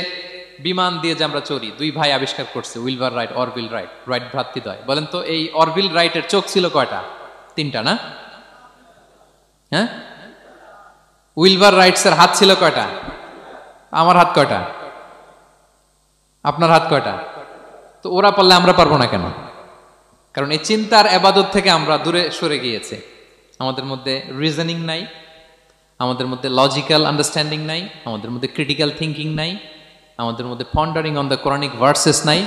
[SPEAKER 1] বিমান দিয়ে যে আমরা চড়ি, 2 ভাই আবিষ্কার করছে, Wilbur Wright, Orville Wright, Wright ভ্রাতৃদ্বয়। বলেন তো এই অরভিল রাইটের চোখ ছিল কয়টা? 3টা না? হ্যাঁ, উইলবার রাইটসের হাত ছিল কয়টা? আমার হাত কয়টা? আপনার হাত কয়টা? তো ওরা পারলে আমরা পারবো না কেন? কারণ এই চিন্তার ইবাদত থেকে আমরা দূরে সরে গিয়েছে। আমাদের মধ্যে রিজনিং নাই, আমাদের মধ্যে লজিক্যাল আন্ডারস্ট্যান্ডিং নাই, আমাদের মধ্যে ক্রিটিক্যাল থিঙ্কিং নাই, আমাদের মধ্যে পন্ডারিং অন দ্য কোরআনিক ভার্সেস নাই।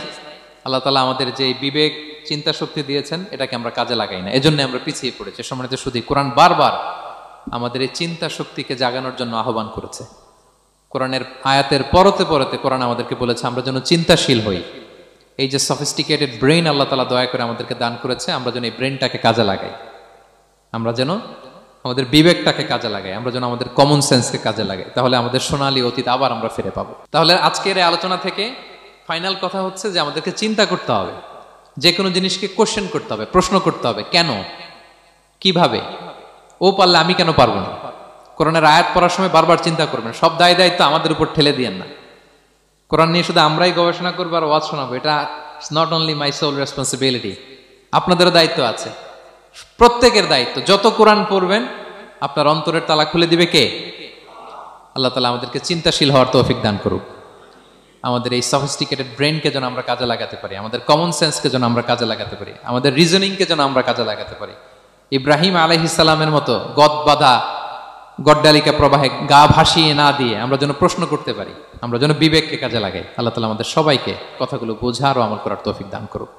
[SPEAKER 1] আল্লাহ তাআলা আমাদের যে বিবেক, চিন্তা শক্তি দিয়েছেন এটাকে আমরা কাজে লাগাই না, এজন্য আমরা পিছিয়ে পড়েছি। সম্মানিত শুধু কোরআন বারবার আমাদের এই চিন্তা শক্তিকে জাগানোর জন্য আহ্বান করেছে। কোরআনের আয়াতের পরতে পরতে কোরআন আমাদেরকে বলেছে আমরা যেন চিন্তাশীল হই। এই যে সফিস্টিকেটেড ব্রেইন আল্লাহ তাআলা দয়া করে আমাদেরকে দান করেছে, আমরা যেন এই ব্রেইনটাকে কাজে লাগাই, আমরা যেন আমাদের বিবেকটাকে কাজে লাগাই, আমরা যেন আমাদের কমন সেন্সকে কাজে লাগাই, তাহলে আমাদের সোনালী অতীত আবার আমরা ফিরে পাবো। তাহলে আজকের এই আলোচনা থেকে ফাইনাল কথা হচ্ছে যে আমাদেরকে চিন্তা করতে হবে, যে কোনো জিনিসকে কোশ্চেন করতে হবে, প্রশ্ন করতে হবে, কেন, কিভাবে, ও পারলে আমি কেন পারবো না। কোরআনের আয়াত পড়ার সময় বারবার চিন্তা করবেন, সব দায় দায়িত্ব আমাদের উপর ঠেলে দিয়েন না। কোরআন নিয়ে শুধু আমরাই গবেষণা করবো আর ওয়াজ শোনাবো, এটা not only my sole responsibility, আপনাদেরও দায়িত্ব আছে, প্রত্যেকের দায়িত্ব। যত কোরআন পড়বেন আপনার অন্তরের তালা খুলে দিবে কে? আল্লাহ তাআলা আমাদেরকে চিন্তাশীল হওয়ার তৌফিক দান করুক। আমাদের এই সফিস্টিকেটেড ব্রেনকে যেন আমরা কাজে লাগাতে পারি, আমাদের কমন সেন্সকে যেন আমরা কাজে লাগাতে পারি, আমাদের রিজনিংকে যেন আমরা কাজে লাগাতে পারি। ইব্রাহিম আলাইহিস সালামের মতো গদ বাঁধা গড্ডালিকা প্রবাহে গা ভাসিয়ে না দিয়ে আমরা যেন প্রশ্ন করতে পারি, আমরা যেন বিবেককে কাজে লাগাই। আল্লাহ তাআলা আমাদের সবাইকে কথাগুলো বোঝার ও আমল করার তৌফিক দান করুক।